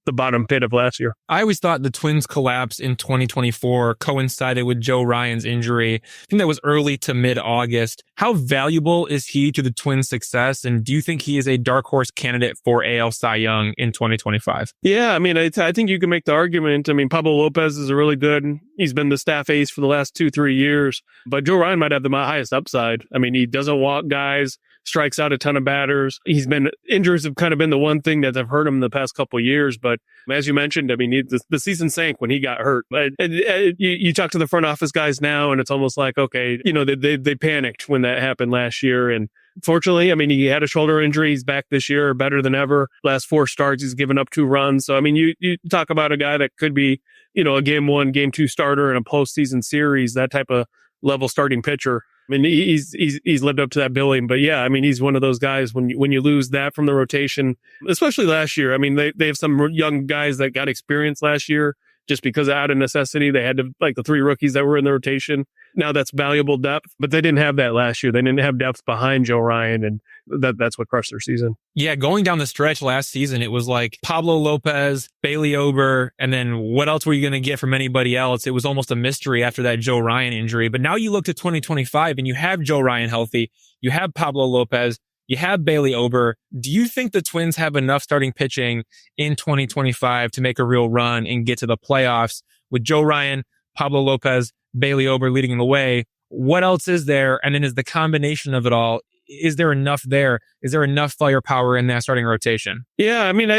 the bottom pit of last year. I always thought the Twins' collapse in 2024 coincided with Joe Ryan's injury. I think that was early to mid-August. How valuable is he to the Twins' success? And do you think he is a dark horse candidate for AL Cy Young in 2025? Yeah, I mean, I think you can make the argument. I mean, Pablo Lopez is a really good, he's been the staff ace for the last 2-3 years, but Joe Ryan might have the highest upside. I mean, he doesn't walk guys, strikes out a ton of batters. Injuries have kind of been the one thing that have hurt him the past couple of years. But as you mentioned, I mean, the season sank when he got hurt. You talk to the front office guys now, and it's almost like, okay, they panicked when that happened last year. And fortunately, I mean, he had a shoulder injury. He's back this year, better than ever. Last 4 starts, he's given up 2 runs. So, I mean, you talk about a guy that could be, a game 1, game 2 starter in a postseason series, that type of level starting pitcher. I mean, he's lived up to that billing, but yeah, I mean, he's one of those guys when you lose that from the rotation, especially last year. I mean, they have some young guys that got experience last year just because out of necessity. They had to, like the 3 rookies that were in the rotation. Now that's valuable depth, but they didn't have that last year. They didn't have depth behind Joe Ryan, and that's what crushed their season. Yeah, going down the stretch last season, it was like Pablo Lopez, Bailey Ober, and then what else were you going to get from anybody else? It was almost a mystery after that Joe Ryan injury. But now you look to 2025 and you have Joe Ryan healthy. You have Pablo Lopez. You have Bailey Ober. Do you think the Twins have enough starting pitching in 2025 to make a real run and get to the playoffs with Joe Ryan, Pablo Lopez, Bailey Ober leading the way? What else is there? And then is the combination of it all, is there enough there? Is there enough firepower in that starting rotation? Yeah, I mean,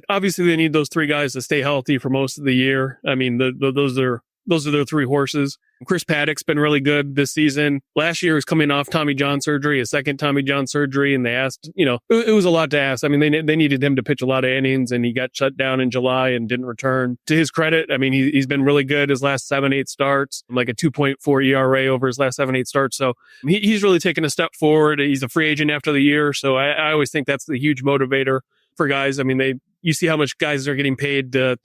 obviously they need those 3 guys to stay healthy for most of the year. I mean, those are their 3 horses. Chris Paddock's been really good this season. Last year he was coming off Tommy John surgery, a second Tommy John surgery, and they asked, it was a lot to ask. I mean, they needed him to pitch a lot of innings, and he got shut down in July and didn't return. To his credit, I mean, he's been really good his last 7-8 starts, like a 2.4 ERA over his last 7-8 starts. So he's really taken a step forward. He's a free agent after the year. So I always think that's the huge motivator for guys. I mean, you see how much guys are getting paid to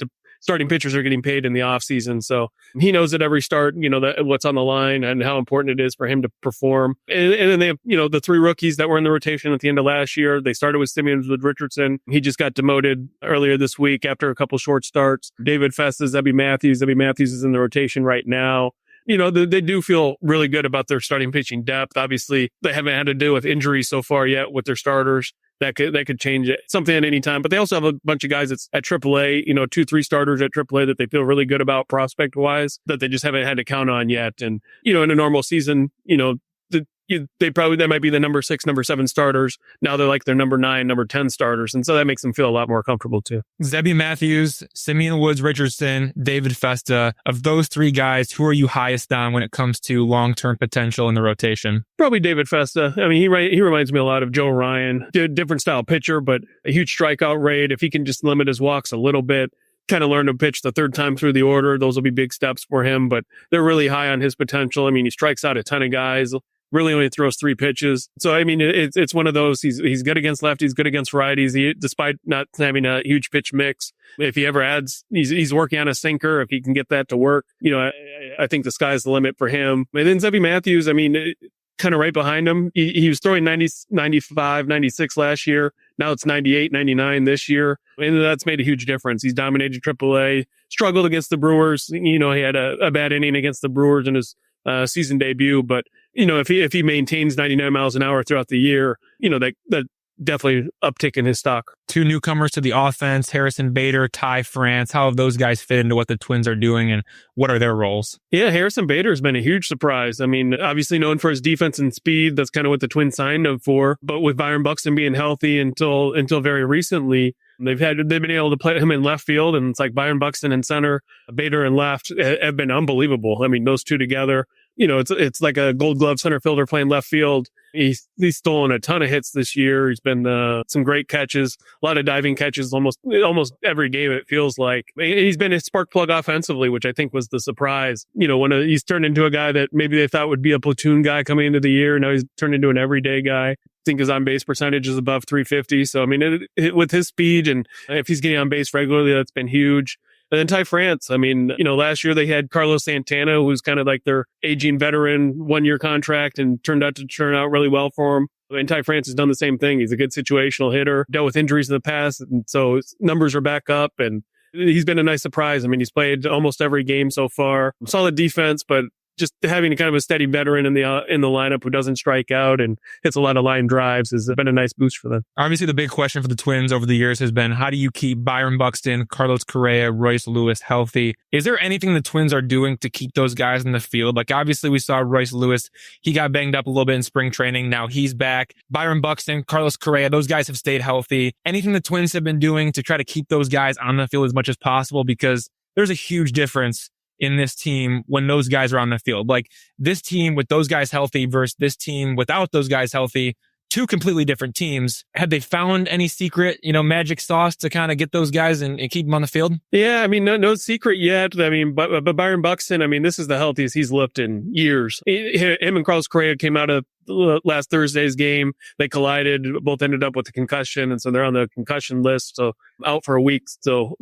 starting pitchers are getting paid in the off season. So he knows at every start, what's on the line and how important it is for him to perform. And then they have, the 3 rookies that were in the rotation at the end of last year. They started with Simeons, with Richardson. He just got demoted earlier this week after a couple short starts. David Festas, Zebby Matthews. Zebby Matthews is in the rotation right now. They do feel really good about their starting pitching depth. Obviously, they haven't had to deal with injuries so far yet with their starters. That could change it, something at any time. But they also have a bunch of guys that's at AAA, 2-3 starters at AAA that they feel really good about prospect wise, that they just haven't had to count on yet. And, in a normal season, the They might be the number 6, number 7 starters. Now they're like their number 9, number 10 starters. And so that makes them feel a lot more comfortable too. Zebby Matthews, Simeon Woods Richardson, David Festa. Of those 3 guys, who are you highest on when it comes to long-term potential in the rotation? Probably David Festa. I mean, he reminds me a lot of Joe Ryan. Different style pitcher, but a huge strikeout rate. If he can just limit his walks a little bit, kind of learn to pitch the 3rd time through the order, those will be big steps for him. But they're really high on his potential. I mean, he strikes out a ton of guys. Really only throws 3 pitches. So, I mean, it's one of those, he's good against lefties, good against righties, despite not having a huge pitch mix. If he ever adds, he's working on a sinker. If he can get that to work, I think the sky's the limit for him. And then Zebby Matthews, I mean, kind of right behind him. He was throwing 90, 95, 96 last year. Now it's 98, 99 this year. And that's made a huge difference. He's dominated AAA, struggled against the Brewers. He had a bad inning against the Brewers in his season debut, but if he maintains 99 miles an hour throughout the year, that definitely uptick in his stock. 2 newcomers to the offense, Harrison Bader, Ty France. How have those guys fit into what the Twins are doing, and what are their roles? Yeah, Harrison Bader has been a huge surprise. I mean, obviously known for his defense and speed. That's kind of what the Twins signed him for. But with Byron Buxton being healthy until very recently, they've been able to play him in left field, and it's like Byron Buxton in center, Bader in left have been unbelievable. I mean, those 2 together, it's like a Gold Glove center fielder playing left field. He's stolen a ton of hits this year. He's been some great catches, a lot of diving catches, almost every game. It feels like he's been a spark plug offensively, which I think was the surprise. He's turned into a guy that maybe they thought would be a platoon guy coming into the year. Now he's turned into an everyday guy. I think his on base percentage is above 350. So I mean, with his speed, and if he's getting on base regularly, that's been huge. And then Ty France, I mean, last year they had Carlos Santana, who's kind of like their aging veteran 1-year contract, and turned out to turn out really well for him. And Ty France has done the same thing. He's a good situational hitter, dealt with injuries in the past, and so his numbers are back up, and he's been a nice surprise. I mean, he's played almost every game so far. Solid defense, but just having kind of a steady veteran in the lineup who doesn't strike out and hits a lot of line drives has been a nice boost for them. Obviously, the big question for the Twins over the years has been, how do you keep Byron Buxton, Carlos Correa, Royce Lewis healthy? Is there anything the Twins are doing to keep those guys in the field? Like, obviously, we saw Royce Lewis. He got banged up a little bit in spring training. Now he's back. Byron Buxton, Carlos Correa, those guys have stayed healthy. Anything the Twins have been doing to try to keep those guys on the field as much as possible? Because there's a huge difference in this team when those guys are on the field. Like, this team with those guys healthy versus this team without those guys healthy, 2 completely different teams. Have they found any secret, magic sauce to kind of get those guys and keep them on the field? Yeah, I mean, no secret yet. I mean, but Byron Buxton, I mean, this is the healthiest he's looked in years. Him and Carlos Correa came out of last Thursday's game. They collided, both ended up with a concussion, and so they're on the concussion list, so out for a week. So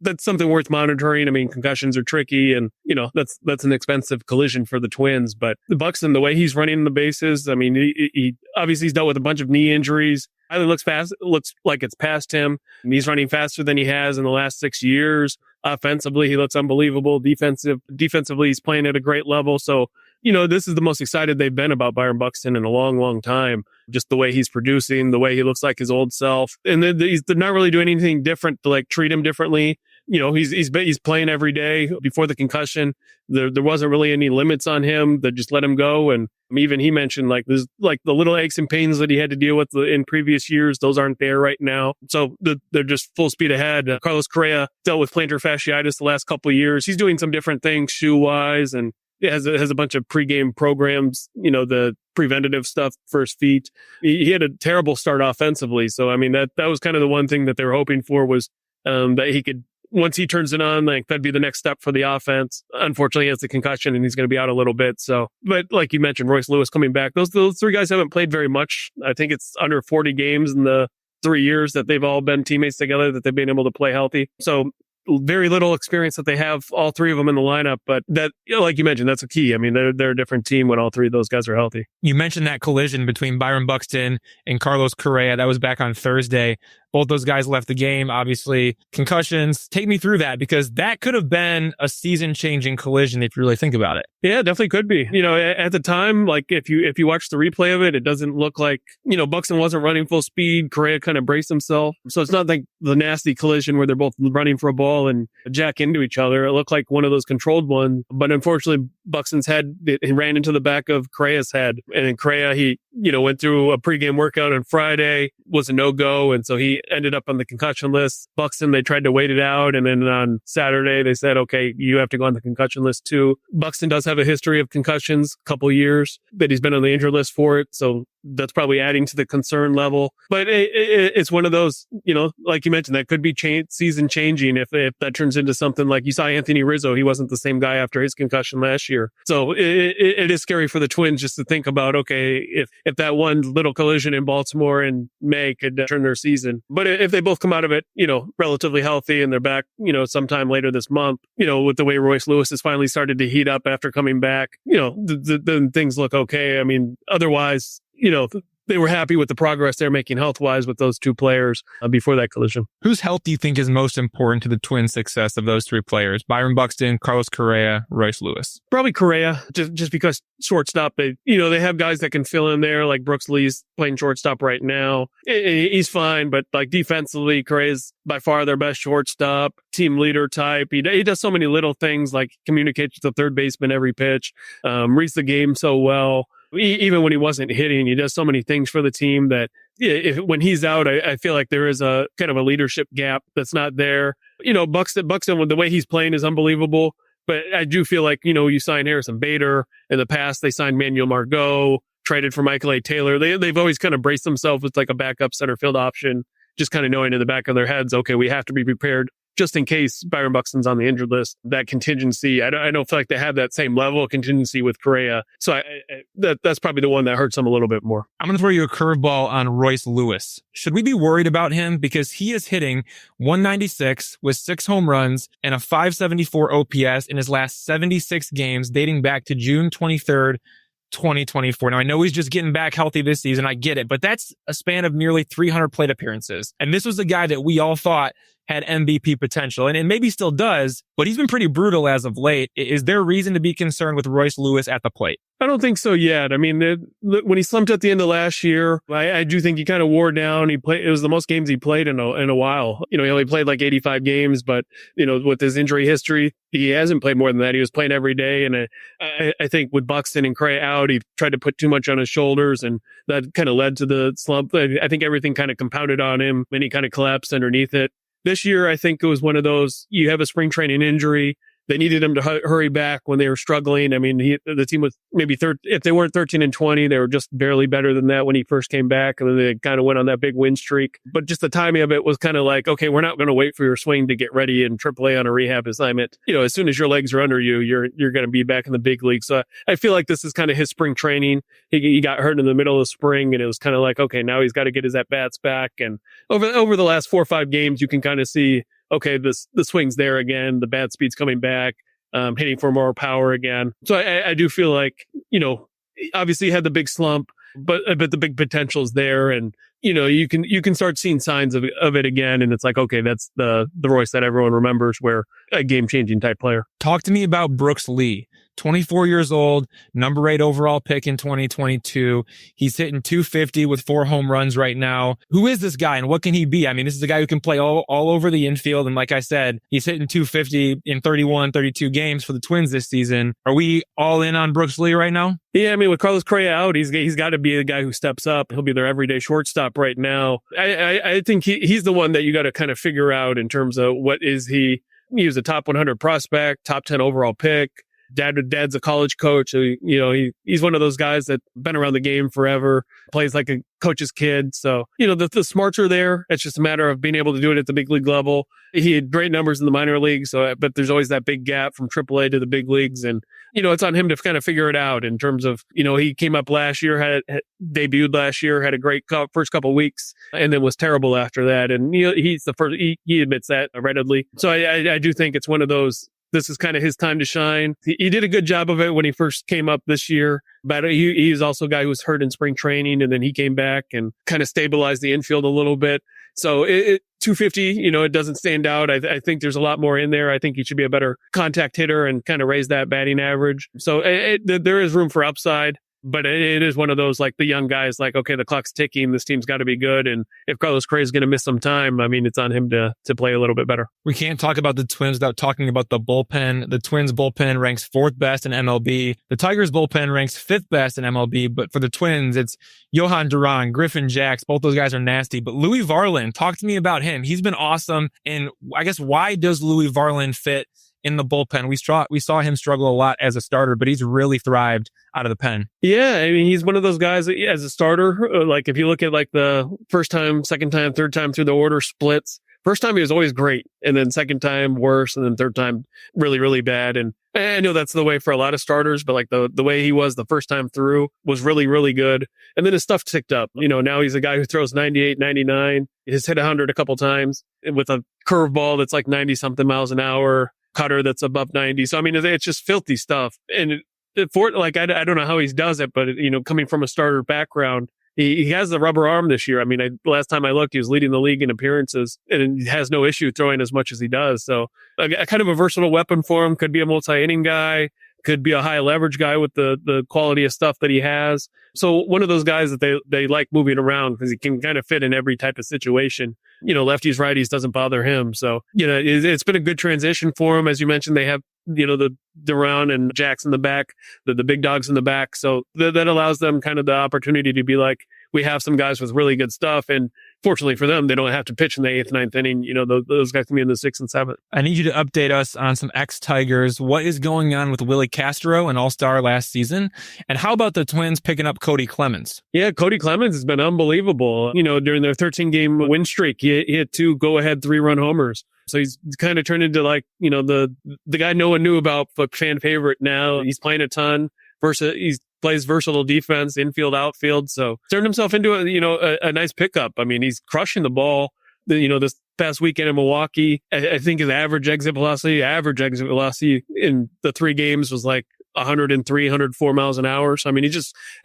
that's something worth monitoring. I mean, concussions are tricky, and that's an expensive collision for the Twins. But Buxton, the way he's running the bases, I mean, he obviously he's dealt with a bunch of knee injuries. Finally looks fast. It looks like it's past him. And he's running faster than he has in the last 6 years. Offensively, he looks unbelievable. Defensively, he's playing at a great level. So, this is the most excited they've been about Byron Buxton in a long, long time. Just the way he's producing, the way he looks like his old self. And they're not really doing anything different to treat him differently. He's playing every day. Before the concussion, there wasn't really any limits on him. They just let him go. And even he mentioned there's the little aches and pains that he had to deal with in previous years. Those aren't there right now. So they're just full speed ahead. Carlos Correa dealt with plantar fasciitis the last couple of years. He's doing some different things shoe wise, and has a bunch of pregame programs, the preventative stuff for his feet. He had a terrible start offensively. So, I mean, that was kind of the one thing that they were hoping for was that he could, once he turns it on, that'd be the next step for the offense. Unfortunately, he has the concussion and he's going to be out a little bit. So, but like you mentioned, Royce Lewis coming back, those 3 guys haven't played very much. I think it's under 40 games in the 3 years that they've all been teammates together that they've been able to play healthy. So, very little experience that they have, all 3 of them in the lineup, but that, like you mentioned, that's a key. I mean, they're a different team when all 3 of those guys are healthy. You mentioned that collision between Byron Buxton and Carlos Correa. That was back on Thursday. Both those guys left the game, obviously. Concussions. Take me through that, because that could have been a season-changing collision if you really think about it. Yeah, definitely could be. You know, at the time, like if you watch the replay of it, it doesn't look like, you know, Buxton wasn't running full speed. Koreah kind of braced himself. So it's not like the nasty collision where they're both running for a ball and jack into each other. It looked like one of those controlled ones. But unfortunately, Buxton's head, he ran into the back of Koreah's head. And then Koreah, he, you know, went through a pregame workout on Friday, was a no-go. And so he ended up on the concussion list. Buxton, they tried to wait it out. And then on Saturday, they said, okay, you have to go on the concussion list too. Buxton does have a history of concussions, a couple years that he's been on the injured list for it. So that's probably adding to the concern level. But it's one of those, you know, like you mentioned, that could be season changing if that turns into something like you saw Anthony Rizzo. He wasn't the same guy after his concussion last year. So it is scary for the Twins just to think about, okay, if that one little collision in Baltimore in May could turn their season. But if they both come out of it, you know, relatively healthy and they're back, you know, sometime later this month, you know, with the way Royce Lewis has finally started to heat up after coming back, you know, then things look okay. I mean, otherwise, you know, they were happy with the progress they're making health-wise with those two players before that collision. Whose health do you think is most important to the Twins' success of those three players? Byron Buxton, Carlos Correa, Royce Lewis? Probably Correa, just because shortstop, they have guys that can fill in there, like Brooks Lee's playing shortstop right now. He's fine, but like defensively, Correa's by far their best shortstop, team leader type. He does so many little things, like communicates with the third baseman every pitch, reads the game so well. Even when he wasn't hitting, he does so many things for the team that when he's out, I feel like there is a kind of a leadership gap that's not there. You know, Buxton, the way he's playing is unbelievable. But I do feel like, you know, you sign Harrison Bader. In the past, they signed Manuel Margot, traded for Michael A. Taylor. They've always kind of braced themselves with like a backup center field option, just kind of knowing in the back of their heads, okay, we have to be prepared just in case Byron Buxton's on the injured list. That contingency, I don't feel like they have that same level of contingency with Correa. So that's probably the one that hurts them a little bit more. I'm going to throw you a curveball on Royce Lewis. Should we be worried about him? Because he is hitting 196 with 6 home runs and a 574 OPS in his last 76 games dating back to June 23rd, 2024. Now, I know he's just getting back healthy this season. I get it, but that's a span of nearly 300 plate appearances. And this was a guy that we all thought had MVP potential, and it maybe still does, but he's been pretty brutal as of late. Is there reason to be concerned with Royce Lewis at the plate? I don't think so yet. I mean, when he slumped at the end of last year, I do think he kind of wore down. It was the most games he played in a while. You know, he only played like 85 games, but, you know, with his injury history, he hasn't played more than that. He was playing every day. And I think with Buxton and Correa out, he tried to put too much on his shoulders, and that kind of led to the slump. I think everything kind of compounded on him, and he kind of collapsed underneath it. This year, I think it was one of those, you have a spring training injury. They needed him to hurry back when they were struggling. I mean, the team was maybe if they weren't 13-20, they were just barely better than that when he first came back. And then they kind of went on that big win streak. But just the timing of it was kind of like, okay, we're not going to wait for your swing to get ready in AAA on a rehab assignment. You know, as soon as your legs are under you, you're going to be back in the big league. So I feel like this is kind of his spring training. He got hurt in the middle of spring, and it was kind of like, okay, now he's got to get his at-bats back. And over the last 4 or 5 games, you can kind of see, okay, the swing's there again. The bat speed's coming back, hitting for more power again. So I do feel like, you know, obviously he had the big slump, but the big potential's there. And, you know, you can start seeing signs of it again. And it's like, okay, that's the Royce that everyone remembers, where a game-changing type player. Talk to me about Brooks Lee. 24 years old, number 8 overall pick in 2022. He's hitting 250 with 4 home runs right now. Who is this guy and what can he be? I mean, this is a guy who can play all over the infield. And like I said, he's hitting 250 in 31, 32 games for the Twins this season. Are we all in on Brooks Lee right now? Yeah, I mean, with Carlos Correa out, he's got to be the guy who steps up. He'll be their everyday shortstop right now. I think he's the one that you got to kind of figure out in terms of what is he. He was a top 100 prospect, top 10 overall pick. Dad's a college coach. So, you know, he's one of those guys that's been around the game forever, plays like a coach's kid. So, you know, the smarts are there. It's just a matter of being able to do it at the big league level. He had great numbers in the minor leagues, but there's always that big gap from AAA to the big leagues. And, you know, it's on him to kind of figure it out in terms of, you know, he came up last year, had debuted last year, had a great first couple of weeks, and then was terrible after that. And, you know, he's the first, he admits that readily. So I do think it's one of those, this is kind of his time to shine. He did a good job of it when he first came up this year, but he's also a guy who was hurt in spring training, and then he came back and kind of stabilized the infield a little bit. So 250, it doesn't stand out. I think there's a lot more in there. I think he should be a better contact hitter and kind of raise that batting average. So there is room for upside. But it is one of those, like the young guys, like, okay, the clock's ticking. This team's got to be good. And if Carlos Correa is going to miss some time, I mean, it's on him to play a little bit better. We can't talk about the Twins without talking about the bullpen. The Twins bullpen ranks 4th best in MLB. The Tigers bullpen ranks 5th best in MLB. But for the Twins, it's Johan Duran, Griffin Jax. Both those guys are nasty. But Louis Varlin, talk to me about him. He's been awesome. And I guess, why does Louis Varlin fit in the bullpen? We saw him struggle a lot as a starter, but he's really thrived out of the pen. Yeah, I mean, he's one of those guys that, as a starter, like if you look at like the first time, second time, third time through the order splits, first time he was always great, and then second time worse, and then third time really, really bad. And I know that's the way for a lot of starters, but like the way he was the first time through was really, really good. And then his stuff ticked up. Now he's a guy who throws 98, 99. He's hit 100 a couple times with a curveball that's like 90 something miles an hour, cutter that's above 90. So, I mean, it's just filthy stuff. And I don't know how he does it, but, coming from a starter background, he has the rubber arm this year. I mean, last time I looked, he was leading the league in appearances and he has no issue throwing as much as he does. So a kind of a versatile weapon for him. Could be a multi-inning guy, could be a high leverage guy with the quality of stuff that he has. So one of those guys that they like moving around because he can kind of fit in every type of situation. Lefties, righties doesn't bother him. So, it's been a good transition for him. As you mentioned, they have, the Duran and Jax in the back, the big dogs in the back. So that allows them kind of the opportunity to be like, we have some guys with really good stuff. And fortunately for them, they don't have to pitch in the 8th, 9th inning. Those guys can be in the 6th and 7th. I need you to update us on some ex-Tigers. What is going on with Willie Castro, an all-star last season? And how about the Twins picking up Cody Clemens? Yeah, Cody Clemens has been unbelievable. During their 13-game win streak, he hit 2 go-ahead 3-run homers. So he's kind of turned into like, the guy no one knew about, but fan favorite now. He's playing a ton. He plays versatile defense, infield, outfield. So turned himself into a nice pickup. I mean, he's crushing the ball. This past weekend in Milwaukee, I think his average exit velocity in the 3 games was like 103, 104 miles an hour. So, I mean,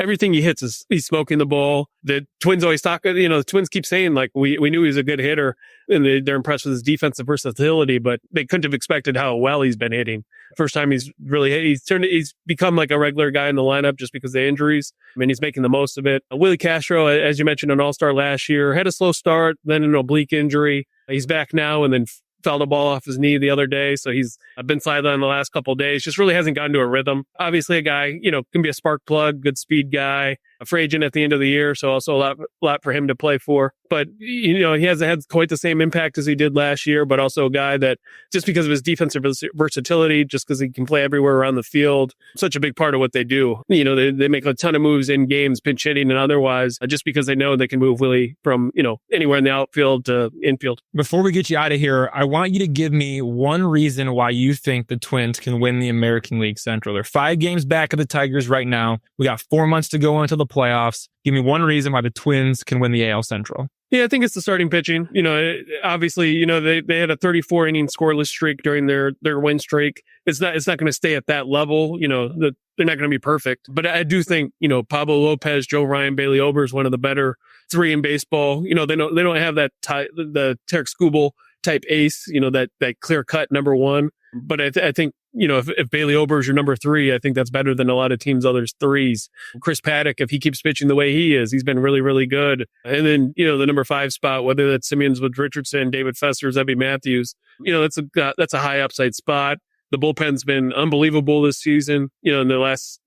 everything he hits he's smoking the ball. The Twins always talk, the Twins keep saying like, we knew he was a good hitter and they're impressed with his defensive versatility, but they couldn't have expected how well he's been hitting. First time he's become like a regular guy in the lineup just because of injuries. I mean, he's making the most of it. Willie Castro, as you mentioned, an all-star last year, had a slow start, then an oblique injury. He's back now and then fell the ball off his knee the other day. So he's been sidelined the last couple of days. Just really hasn't gotten to a rhythm. Obviously a guy, can be a spark plug, good speed guy, a free agent at the end of the year. So also a lot for him to play for. But, he hasn't had quite the same impact as he did last year, but also a guy that just because of his defensive versatility, just because he can play everywhere around the field, such a big part of what they do. They make a ton of moves in games, pinch hitting and otherwise, just because they know they can move Willie from, anywhere in the outfield to infield. Before we get you out of here, I want you to give me one reason why you think the Twins can win the American League Central. They're 5 games back of the Tigers right now. We got 4 months to go into the playoffs. Give me one reason why the Twins can win the AL Central. Yeah, I think it's the starting pitching. Obviously, they had a 34 inning scoreless streak during their win streak. It's not going to stay at that level. They're not going to be perfect. But I do think, Pablo Lopez, Joe Ryan, Bailey Ober is one of the better 3 in baseball. They don't have that the Tarek Skubal type ace, that clear cut number 1. But I think, if Bailey Ober is your number 3, I think that's better than a lot of teams' others 3s. Chris Paddock, if he keeps pitching the way he is, he's been really, really good. And then, the number 5 spot, whether that's Simeons with Richardson, David Fester, Zebby Matthews, that's a high upside spot. The bullpen's been unbelievable this season, in the last,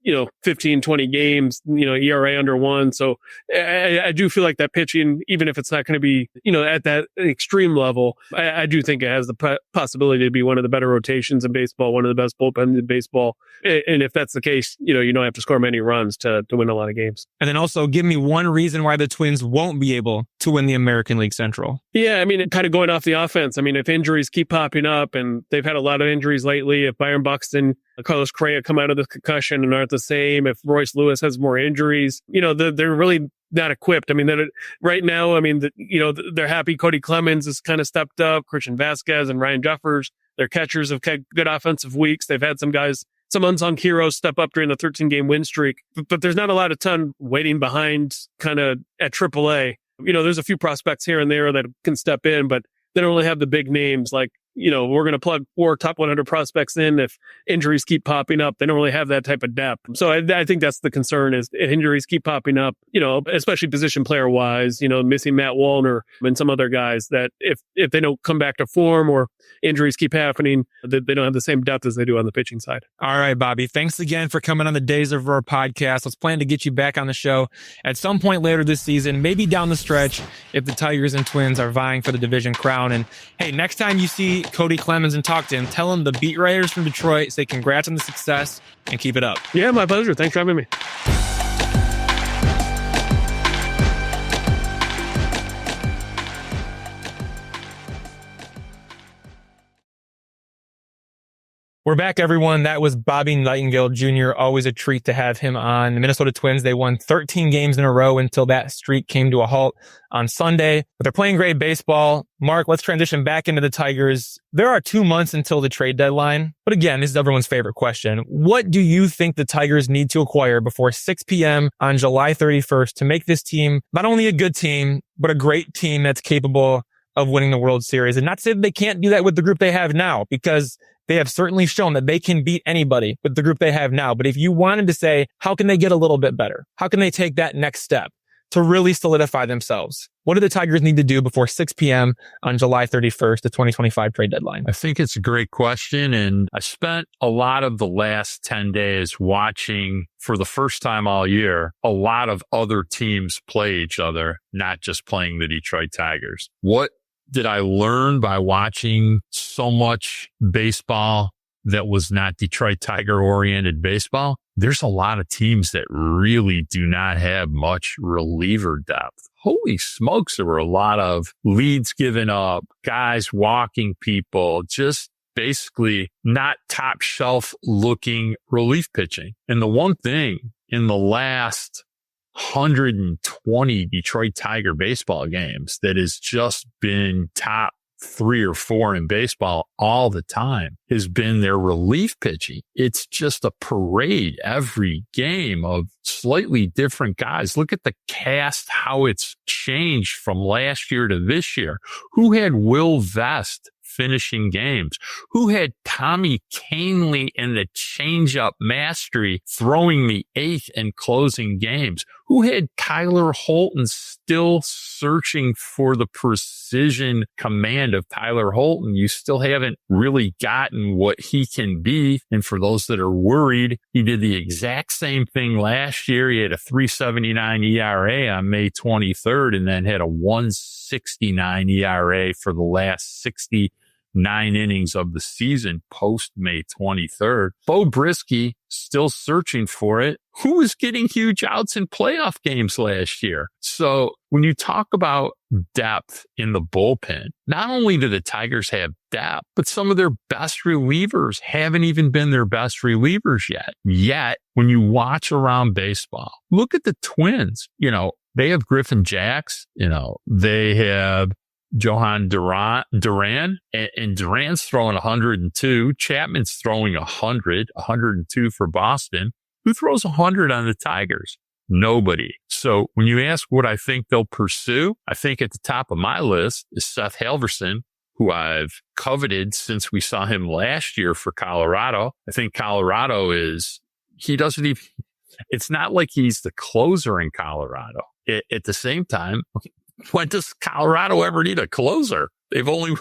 15, 20 games, ERA under 1. So I do feel like that pitching, even if it's not going to be, at that extreme level, I do think it has the possibility to be one of the better rotations in baseball, one of the best bullpens in baseball. And if that's the case, you don't have to score many runs to win a lot of games. And then also give me one reason why the Twins won't be able to win the American League Central. Yeah, I mean, kind of going off the offense. I mean, if injuries keep popping up, and they've had a lot of injuries lately, if Byron Buxton, Carlos Correa come out of the concussion and aren't the same, if Royce Lewis has more injuries, they're really not equipped. I mean, right now, they're happy Cody Clemens has kind of stepped up, Christian Vasquez and Ryan Jeffers. Their catchers have had good offensive weeks. They've had some guys, some unsung heroes step up during the 13-game win streak, but there's not a lot of ton waiting behind kind of at AAA. There's a few prospects here and there that can step in, but they don't really have the big names like, we're going to plug 4 top 100 prospects in. If injuries keep popping up, they don't really have that type of depth. So I think that's the concern is if injuries keep popping up, especially position player wise, missing Matt Wallner and some other guys that if they don't come back to form or injuries keep happening, they don't have the same depth as they do on the pitching side. All right, Bobby, thanks again for coming on the Days of Roar podcast. Let's plan to get you back on the show at some point later this season, maybe down the stretch if the Tigers and Twins are vying for the division crown. And hey, next time you see Cody Clemens and talk to him, tell him the beat writers from Detroit say congrats on the success and keep it up. Yeah, my pleasure. Thanks for having me. We're back, everyone. That was Bobby Nightingale Jr. Always a treat to have him on. The Minnesota Twins, they won 13 games in a row until that streak came to a halt on Sunday. But they're playing great baseball. Mark, let's transition back into the Tigers. There are 2 months until the trade deadline. But again, this is everyone's favorite question. What do you think the Tigers need to acquire before 6 p.m. on July 31st to make this team not only a good team, but a great team that's capable of winning the World Series? And not to say that they can't do that with the group they have now, because they have certainly shown that they can beat anybody with the group they have now. But if you wanted to say, how can they get a little bit better? How can they take that next step to really solidify themselves? What do the Tigers need to do before 6 p.m. on July 31st, the 2025 trade deadline? I think it's a great question. And I spent a lot of the last 10 days watching, for the first time all year, a lot of other teams play each other, not just playing the Detroit Tigers. What did I learn by watching so much baseball that was not Detroit Tiger oriented baseball? There's a lot of teams that really do not have much reliever depth. Holy smokes, there were a lot of leads given up, guys walking people, just basically not top shelf looking relief pitching. And the one thing in the last 120 Detroit Tiger baseball games that has just been top 3 or 4 in baseball all the time has been their relief pitching. It's just a parade every game of slightly different guys. Look at the cast, how it's changed from last year to this year. Who had Will Vest finishing games? Who had Tommy Kahnle in the changeup mastery throwing the 8th and closing games? Who had Tyler Holton still searching for the precision command of Tyler Holton? You still haven't really gotten what he can be. And for those that are worried, he did the exact same thing last year. He had a 3.79 ERA on May 23rd and then had a 1.69 ERA for the last 69 innings of the season post May 23rd. Bo Brisky still searching for it. Who was getting huge outs in playoff games last year? So when you talk about depth in the bullpen, not only do the Tigers have depth, but some of their best relievers haven't even been their best relievers yet. Yet, when you watch around baseball, look at the Twins. They have Griffin Jacks. They have Johan Duran, and Duran's throwing 102. Chapman's throwing 102 for Boston. Who throws 100 on the Tigers? Nobody. So when you ask what I think they'll pursue, I think at the top of my list is Seth Halverson, who I've coveted since we saw him last year for Colorado. I think Colorado it's not like he's the closer in Colorado. At the same time, when does Colorado ever need a closer? They've only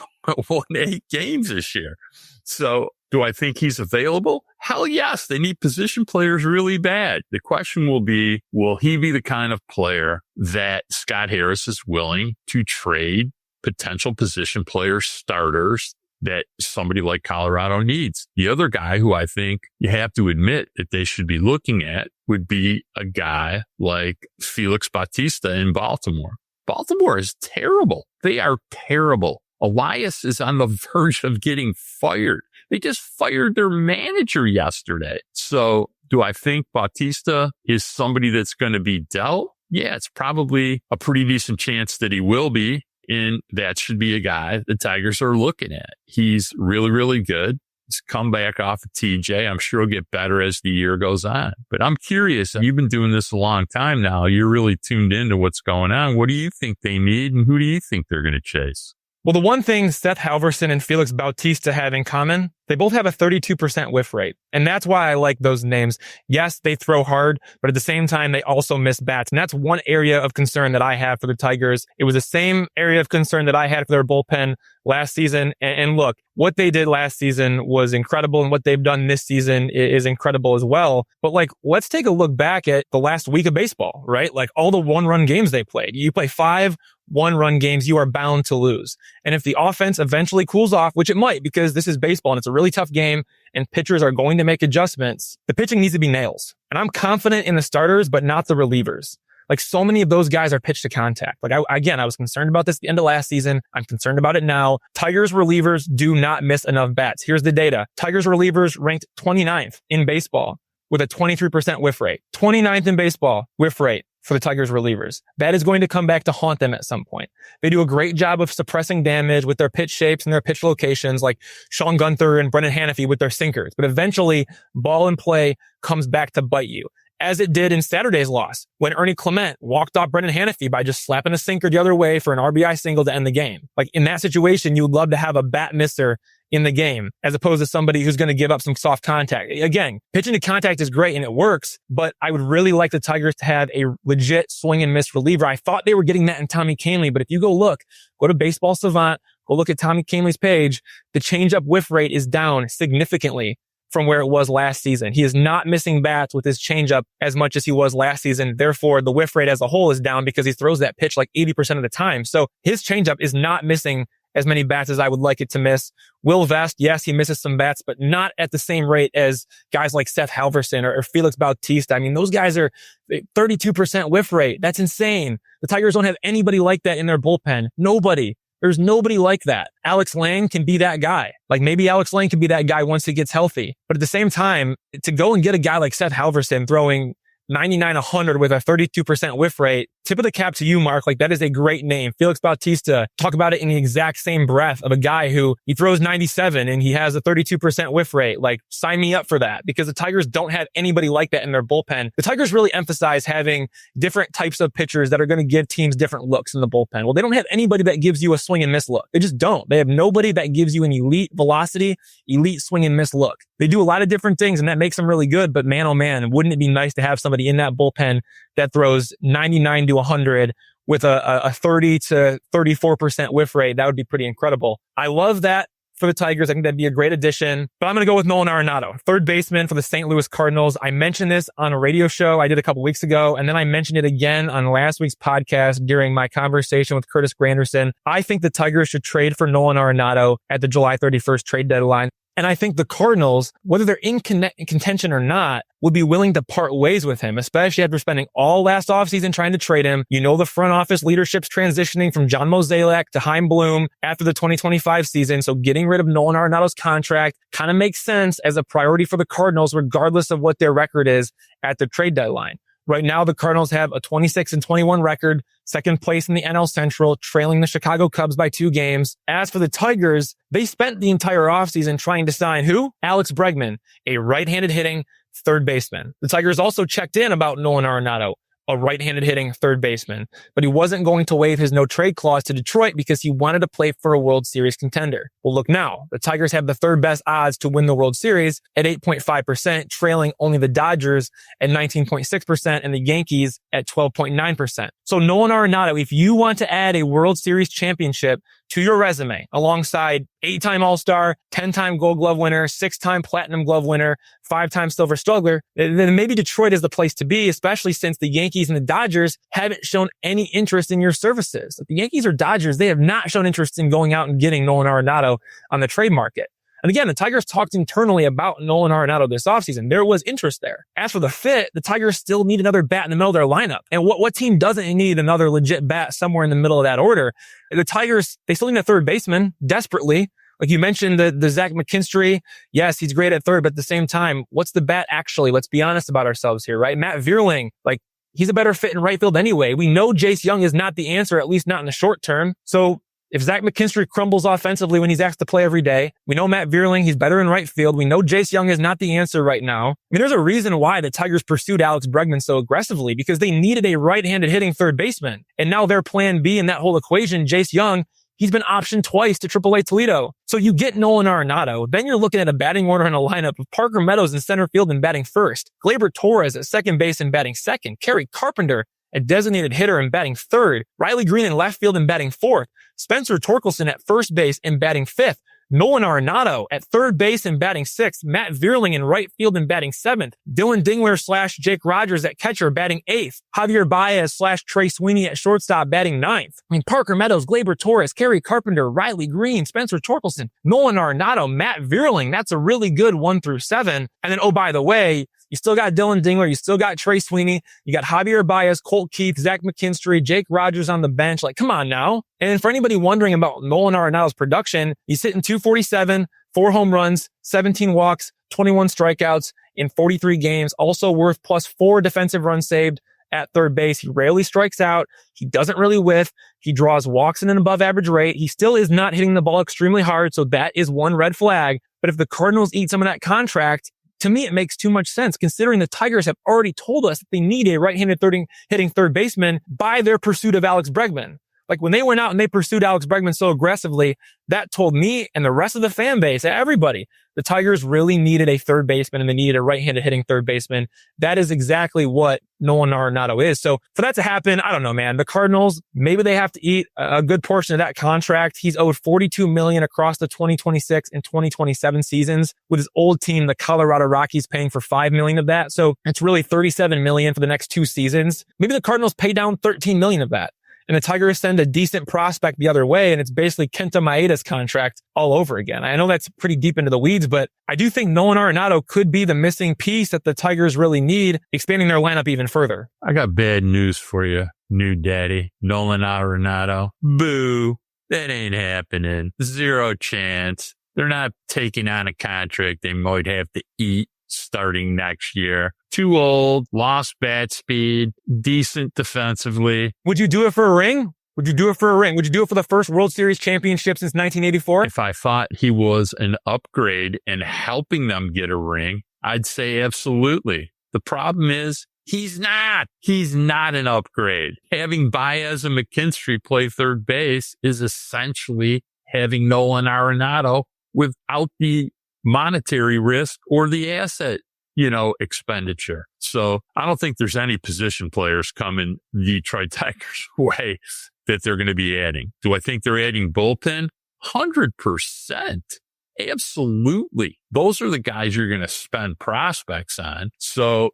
won 8 games this year. So do I think he's available? Hell yes. They need position players really bad. The question will be, will he be the kind of player that Scott Harris is willing to trade potential position player starters that somebody like Colorado needs? The other guy who I think you have to admit that they should be looking at would be a guy like Felix Bautista in Baltimore. Baltimore is terrible. They are terrible. Elias is on the verge of getting fired. They just fired their manager yesterday. So do I think Bautista is somebody that's going to be dealt? Yeah, it's probably a pretty decent chance that he will be. And that should be a guy the Tigers are looking at. He's really, really good. comeback off of TJ. I'm sure he'll get better as the year goes on. But I'm curious. You've been doing this a long time now. You're really tuned into what's going on. What do you think they need, and who do you think they're going to chase? Well, the one thing Seth Halverson and Felix Bautista have in common, they both have a 32% whiff rate. And that's why I like those names. Yes, they throw hard, but at the same time, they also miss bats. And that's one area of concern that I have for the Tigers. It was the same area of concern that I had for their bullpen last season. And look, what they did last season was incredible, and what they've done this season is incredible as well. But like, let's take a look back at the last week of baseball, right? Like all the one-run games they played. You play 5 one-run games, you are bound to lose. And if the offense eventually cools off, which it might, because this is baseball and it's a really tough game and pitchers are going to make adjustments, the pitching needs to be nails. And I'm confident in the starters, but not the relievers. Like, so many of those guys are pitch to contact. Like, I was concerned about this at the end of last season. I'm concerned about it now. Tigers relievers do not miss enough bats. Here's the data. Tigers relievers ranked 29th in baseball with a 23% whiff rate. 29th in baseball whiff rate for the Tigers relievers. That is going to come back to haunt them at some point. They do a great job of suppressing damage with their pitch shapes and their pitch locations, like Sean Gunther and Brendan Hanafy with their sinkers. But eventually, ball and play comes back to bite you, as it did in Saturday's loss when Ernie Clement walked off Brendan Hanafy by just slapping a sinker the other way for an RBI single to end the game. Like, in that situation, you would love to have a bat misser in the game, as opposed to somebody who's going to give up some soft contact. Again, pitching to contact is great and it works, but I would really like the Tigers to have a legit swing and miss reliever. I thought they were getting that in Tommy Kahnle, but if you go to Baseball Savant, go look at Tommy Kahnle's page, the changeup whiff rate is down significantly from where it was last season. He is not missing bats with his changeup as much as he was last season. Therefore, the whiff rate as a whole is down because he throws that pitch like 80% of the time. So his changeup is not missing as many bats as I would like it to miss. Will Vest, yes, he misses some bats, but not at the same rate as guys like Seth Halverson or Felix Bautista. I mean, those guys are 32% whiff rate. That's insane. The Tigers don't have anybody like that in their bullpen. Nobody. There's nobody like that. Alex Lang can be that guy. Like, maybe Alex Lang can be that guy once he gets healthy. But at the same time, to go and get a guy like Seth Halverson throwing 99-100 with a 32% whiff rate, tip of the cap to you, Mark. Like, that is a great name. Felix Bautista, talk about it in the exact same breath of a guy who he throws 97 and he has a 32% whiff rate. Like, sign me up for that, because the Tigers don't have anybody like that in their bullpen. The Tigers really emphasize having different types of pitchers that are going to give teams different looks in the bullpen. Well, they don't have anybody that gives you a swing and miss look. They just don't. They have nobody that gives you an elite velocity, elite swing and miss look. They do a lot of different things and that makes them really good, but man, oh man, wouldn't it be nice to have somebody in that bullpen that throws 99 to 100 with a 30 to 34% whiff rate? That would be pretty incredible. I love that for the Tigers. I think that'd be a great addition. But I'm going to go with Nolan Arenado, third baseman for the St. Louis Cardinals. I mentioned this on a radio show I did a couple weeks ago, and then I mentioned it again on last week's podcast during my conversation with Curtis Granderson. I think the Tigers should trade for Nolan Arenado at the July 31st trade deadline. And I think the Cardinals, whether they're in contention or not, would be willing to part ways with him, especially after spending all last offseason trying to trade him. You know, the front office leadership's transitioning from John Mozeliak to Chaim Bloom after the 2025 season. So getting rid of Nolan Arenado's contract kind of makes sense as a priority for the Cardinals, regardless of what their record is at the trade deadline. Right now, the Cardinals have a 26-21 record, second place in the NL Central, trailing the Chicago Cubs by 2 games. As for the Tigers, they spent the entire offseason trying to sign who? Alex Bregman, a right-handed hitting third baseman. The Tigers also checked in about Nolan Arenado, a right-handed hitting third baseman, but he wasn't going to waive his no-trade clause to Detroit because he wanted to play for a World Series contender. Well, look now. The Tigers have the third best odds to win the World Series at 8.5%, trailing only the Dodgers at 19.6% and the Yankees at 12.9%. So Nolan Arenado, if you want to add a World Series championship to your resume, alongside 8-time All-Star, 10-time Gold Glove winner, 6-time Platinum Glove winner, 5-time Silver Slugger, then maybe Detroit is the place to be, especially since the Yankees and the Dodgers haven't shown any interest in your services. The Yankees or Dodgers, they have not shown interest in going out and getting Nolan Arenado on the trade market. And again, the Tigers talked internally about Nolan Arenado this offseason. There was interest there. As for the fit, the Tigers still need another bat in the middle of their lineup. And what team doesn't need another legit bat somewhere in the middle of that order? The Tigers, they still need a third baseman desperately. Like you mentioned, the Zach McKinstry. Yes, he's great at third, but at the same time, what's the bat actually? Let's be honest about ourselves here, right? Matt Vierling, like, he's a better fit in right field anyway. We know Jace Young is not the answer, at least not in the short term. So If Zach McKinstry crumbles offensively when he's asked to play every day, we know Matt Vierling, he's better in right field. We know Jace Jung is not the answer right now. I mean, there's a reason why the Tigers pursued Alex Bregman so aggressively, because they needed a right-handed hitting third baseman. And now their plan B in that whole equation, Jace Jung, he's been optioned twice to AAA Toledo. So you get Nolan Arenado. Then you're looking at a batting order and a lineup of Parker Meadows in center field and batting first, Gleyber Torres at second base and batting second, Kerry Carpenter a designated hitter and batting third, Riley Green in left field and batting fourth, Spencer Torkelson at first base and batting fifth, Nolan Arenado at third base and batting sixth, Matt Verling in right field and batting seventh, Dylan Dingler / Jake Rogers at catcher batting eighth, Javier Báez / Trey Sweeney at shortstop batting ninth. I mean, Parker Meadows, Gleyber Torres, Kerry Carpenter, Riley Green, Spencer Torkelson, Nolan Arenado, Matt Verling. That's a really good 1 through 7. And then, oh, by the way, you still got Dylan Dingler. You still got Trey Sweeney. You got Javier Báez, Colt Keith, Zach McKinstry, Jake Rogers on the bench. Like, come on now. And for anybody wondering about Nolan Arenado's production, he's hitting 247, 4 home runs, 17 walks, 21 strikeouts in 43 games. Also worth +4 defensive runs saved at third base. He rarely strikes out. He doesn't really whiff. He draws walks at an above average rate. He still is not hitting the ball extremely hard. So that is one red flag. But if the Cardinals eat some of that contract, to me, it makes too much sense considering the Tigers have already told us that they need a right-handed hitting third baseman by their pursuit of Alex Bregman. Like when they went out and they pursued Alex Bregman so aggressively, that told me and the rest of the fan base, everybody, the Tigers really needed a third baseman and they needed a right-handed hitting third baseman. That is exactly what Nolan Arenado is. So for that to happen, I don't know, man. The Cardinals, maybe they have to eat a good portion of that contract. He's owed $42 million across the 2026 and 2027 seasons, with his old team, the Colorado Rockies, paying for $5 million of that. So it's really $37 million for the next 2 seasons. Maybe the Cardinals pay down $13 million of that, and the Tigers send a decent prospect the other way, and it's basically Kenta Maeda's contract all over again. I know that's pretty deep into the weeds, but I do think Nolan Arenado could be the missing piece that the Tigers really need, expanding their lineup even further. I got bad news for you, new daddy, Nolan Arenado. Boo. That ain't happening. 0 chance. They're not taking on a contract they might have to eat starting next year. Too old, lost bat speed, decent defensively. Would you do it for a ring? Would you do it for a ring? Would you do it for the first World Series championship since 1984? If I thought he was an upgrade and helping them get a ring, I'd say absolutely. The problem is he's not. He's not an upgrade. Having Baez and McKinstry play third base is essentially having Nolan Arenado without the monetary risk or the asset, expenditure. So I don't think there's any position players coming Detroit Tigers way that they're going to be adding. Do I think they're adding bullpen? 100%. Absolutely. Those are the guys you're going to spend prospects on. So,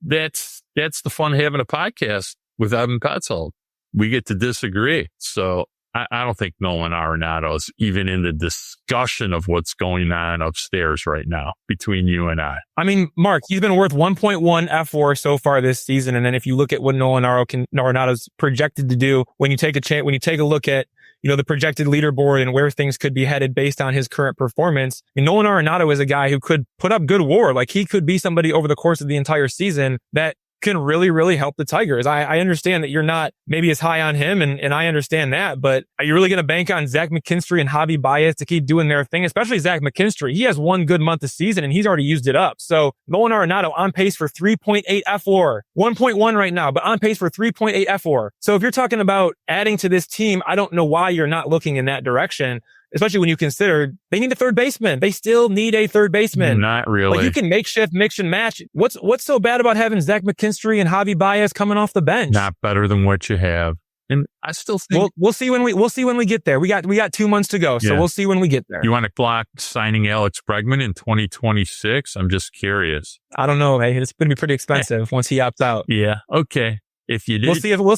that's the fun of having a podcast with Evan Petzold. We get to disagree. So I don't think Nolan Arenado is even in the discussion of what's going on upstairs right now between you and I. I mean, Mark, he's been worth 1.1 F4 so far this season. And then if you look at what Nolan Arenado's projected to do, when you take a look at, the projected leaderboard and where things could be headed based on his current performance, Nolan Arenado is a guy who could put up good WAR. Like he could be somebody over the course of the entire season that can really, really help the Tigers. I understand that you're not maybe as high on him, and I understand that, but are you really going to bank on Zach McKinstry and Javy Bayz to keep doing their thing? Especially Zach McKinstry. He has 1 good month this season, and he's already used it up. So Nolan Arenado on pace for 3.8 F4. 1.1 right now, but on pace for 3.8 F4. So if you're talking about adding to this team, I don't know why you're not looking in that direction. Especially when you consider they need a third baseman. They still need a third baseman. Not really. Like you can makeshift, mix and match. What's so bad about having Zach McKinstry and Javy Bayz coming off the bench? Not better than what you have. And I still think we'll see when we get there. We got 2 months to go, so we'll see when we get there. You want to block signing Alex Bregman in 2026? I'm just curious. I don't know, man. It's going to be pretty expensive once he opts out. Yeah. Okay. If you did, we'll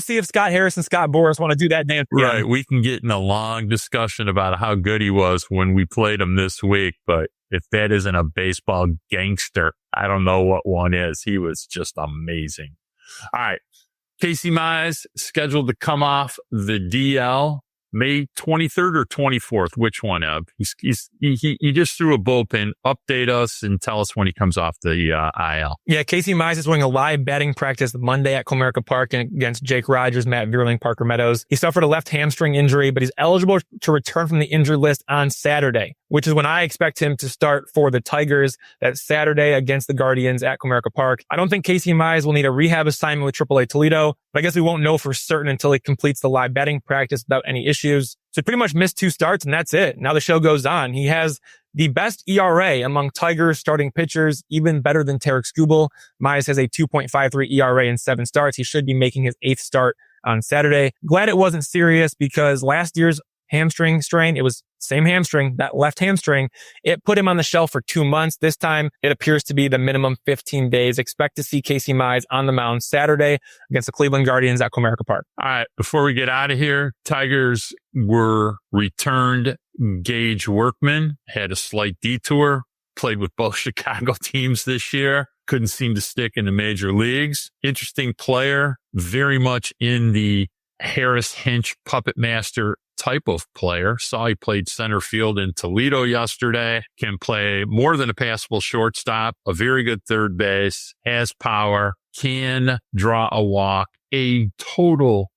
see if Scott Harris and Scott Boras want to do that dance again. Right. We can get in a long discussion about how good he was when we played him this week. But if that isn't a baseball gangster, I don't know what one is. He was just amazing. All right. Casey Mize scheduled to come off the DL May 23rd or 24th. Which one, Ev? He just threw a bullpen. Update us and tell us when he comes off the IL. Yeah, Casey Mize is doing a live batting practice Monday at Comerica Park against Jake Rogers, Matt Verling, Parker Meadows. He suffered a left hamstring injury, but he's eligible to return from the injured list on Saturday, which is when I expect him to start for the Tigers that Saturday against the Guardians at Comerica Park. I don't think Casey Mize will need a rehab assignment with AAA Toledo, but I guess we won't know for certain until he completes the live batting practice without any issues. So he pretty much missed 2 starts and that's it. Now the show goes on. He has the best ERA among Tigers starting pitchers, even better than Tarek Skubal. Mize has a 2.53 ERA in 7 starts. He should be making his 8th start on Saturday. Glad it wasn't serious because last year's hamstring strain, it was same hamstring, that left hamstring. It put him on the shelf for 2 months. This time, it appears to be the minimum 15 days. Expect to see Casey Mize on the mound Saturday against the Cleveland Guardians at Comerica Park. All right, before we get out of here, Tigers were returned. Gage Workman had a slight detour, played with both Chicago teams this year. Couldn't seem to stick in the major leagues. Interesting player, very much in the Harris Hinch puppet master type of player. Saw he played center field in Toledo yesterday. Can play more than a passable shortstop, a very good third base, has power, can draw a walk, a total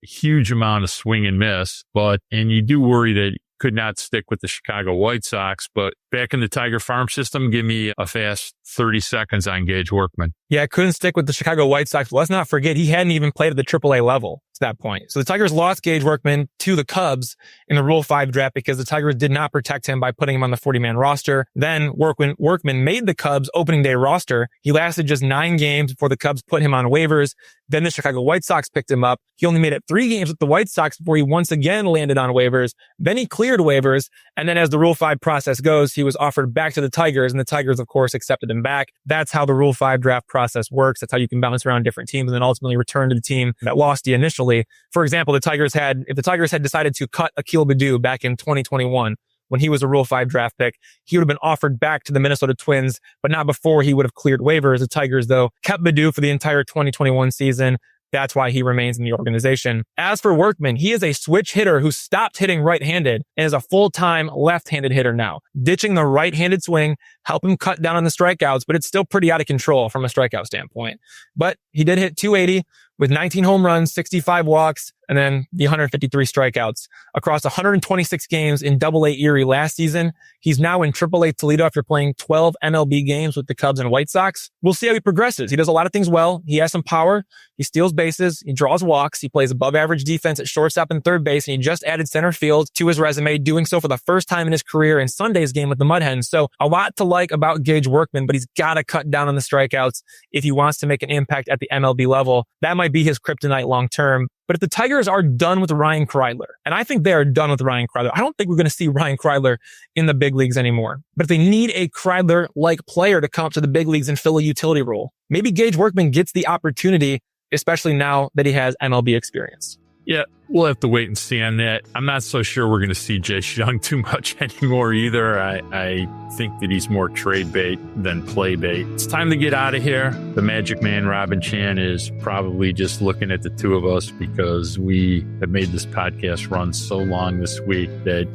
huge amount of swing and miss. And you do worry that could not stick with the Chicago White Sox, but back in the Tiger farm system, give me a fast 30 seconds on Gage Workman. Yeah, couldn't stick with the Chicago White Sox. Let's not forget, he hadn't even played at the AAA level to that point. So the Tigers lost Gage Workman to the Cubs in the Rule 5 draft because the Tigers did not protect him by putting him on the 40-man roster. Then Workman made the Cubs opening day roster. He lasted just 9 games before the Cubs put him on waivers. Then the Chicago White Sox picked him up. He only made it 3 games with the White Sox before he once again landed on waivers. Then he cleared waivers. And then as the Rule 5 process goes, he was offered back to the Tigers, and the Tigers, of course, accepted him back. That's how the Rule 5 draft process works. That's how you can bounce around different teams and then ultimately return to the team that lost you initially. For example, if the Tigers had decided to cut Akil Baddoo back in 2021, when he was a Rule 5 draft pick, he would have been offered back to the Minnesota Twins, but not before he would have cleared waivers. The Tigers, though, kept Baddoo for the entire 2021 season. That's why he remains in the organization. As for Workman, he is a switch hitter who stopped hitting right-handed and is a full-time left-handed hitter now. Ditching the right-handed swing, help him cut down on the strikeouts, but it's still pretty out of control from a strikeout standpoint. But he did hit 280 with 19 home runs, 65 walks, and then the 153 strikeouts across 126 games in AA Erie last season. He's now in AAA Toledo after playing 12 MLB games with the Cubs and White Sox. We'll see how he progresses. He does a lot of things well. He has some power. He steals bases. He draws walks. He plays above average defense at shortstop and third base. And he just added center field to his resume, doing so for the first time in his career in Sunday's game with the Mud Hens. So a lot to like about Gage Workman, but he's got to cut down on the strikeouts if he wants to make an impact at the MLB level. That might be his kryptonite long term. But if the Tigers are done with Ryan Kreidler, and I think they are done with Ryan Kreidler, I don't think we're going to see Ryan Kreidler in the big leagues anymore. But if they need a Kreidler-like player to come up to the big leagues and fill a utility role, maybe Gage Workman gets the opportunity, especially now that he has MLB experience. Yeah, we'll have to wait and see on that. I'm not so sure we're going to see Jace Young too much anymore either. I think that he's more trade bait than play bait. It's time to get out of here. The Magic Man, Robin Chan, is probably just looking at the two of us because we have made this podcast run so long this week that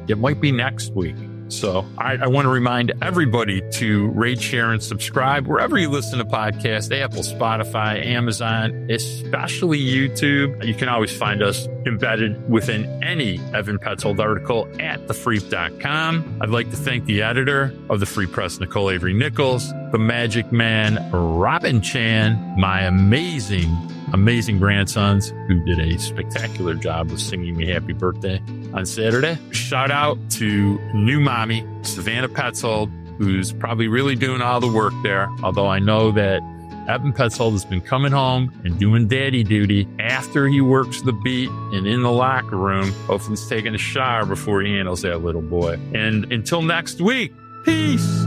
it might be next week. So I want to remind everybody to rate, share, and subscribe wherever you listen to podcasts, Apple, Spotify, Amazon, especially YouTube. You can always find us embedded within any Evan Petzold article at thefreep.com. I'd like to thank the editor of the Free Press, Nicole Avery Nichols, the Magic Man, Robin Chan, my amazing grandsons who did a spectacular job of singing me happy birthday on Saturday. Shout out to new mommy, Savannah Petzold, who's probably really doing all the work there. Although I know that Evan Petzold has been coming home and doing daddy duty after he works the beat and in the locker room. Hopefully he's taking a shower before he handles that little boy. And until next week, peace.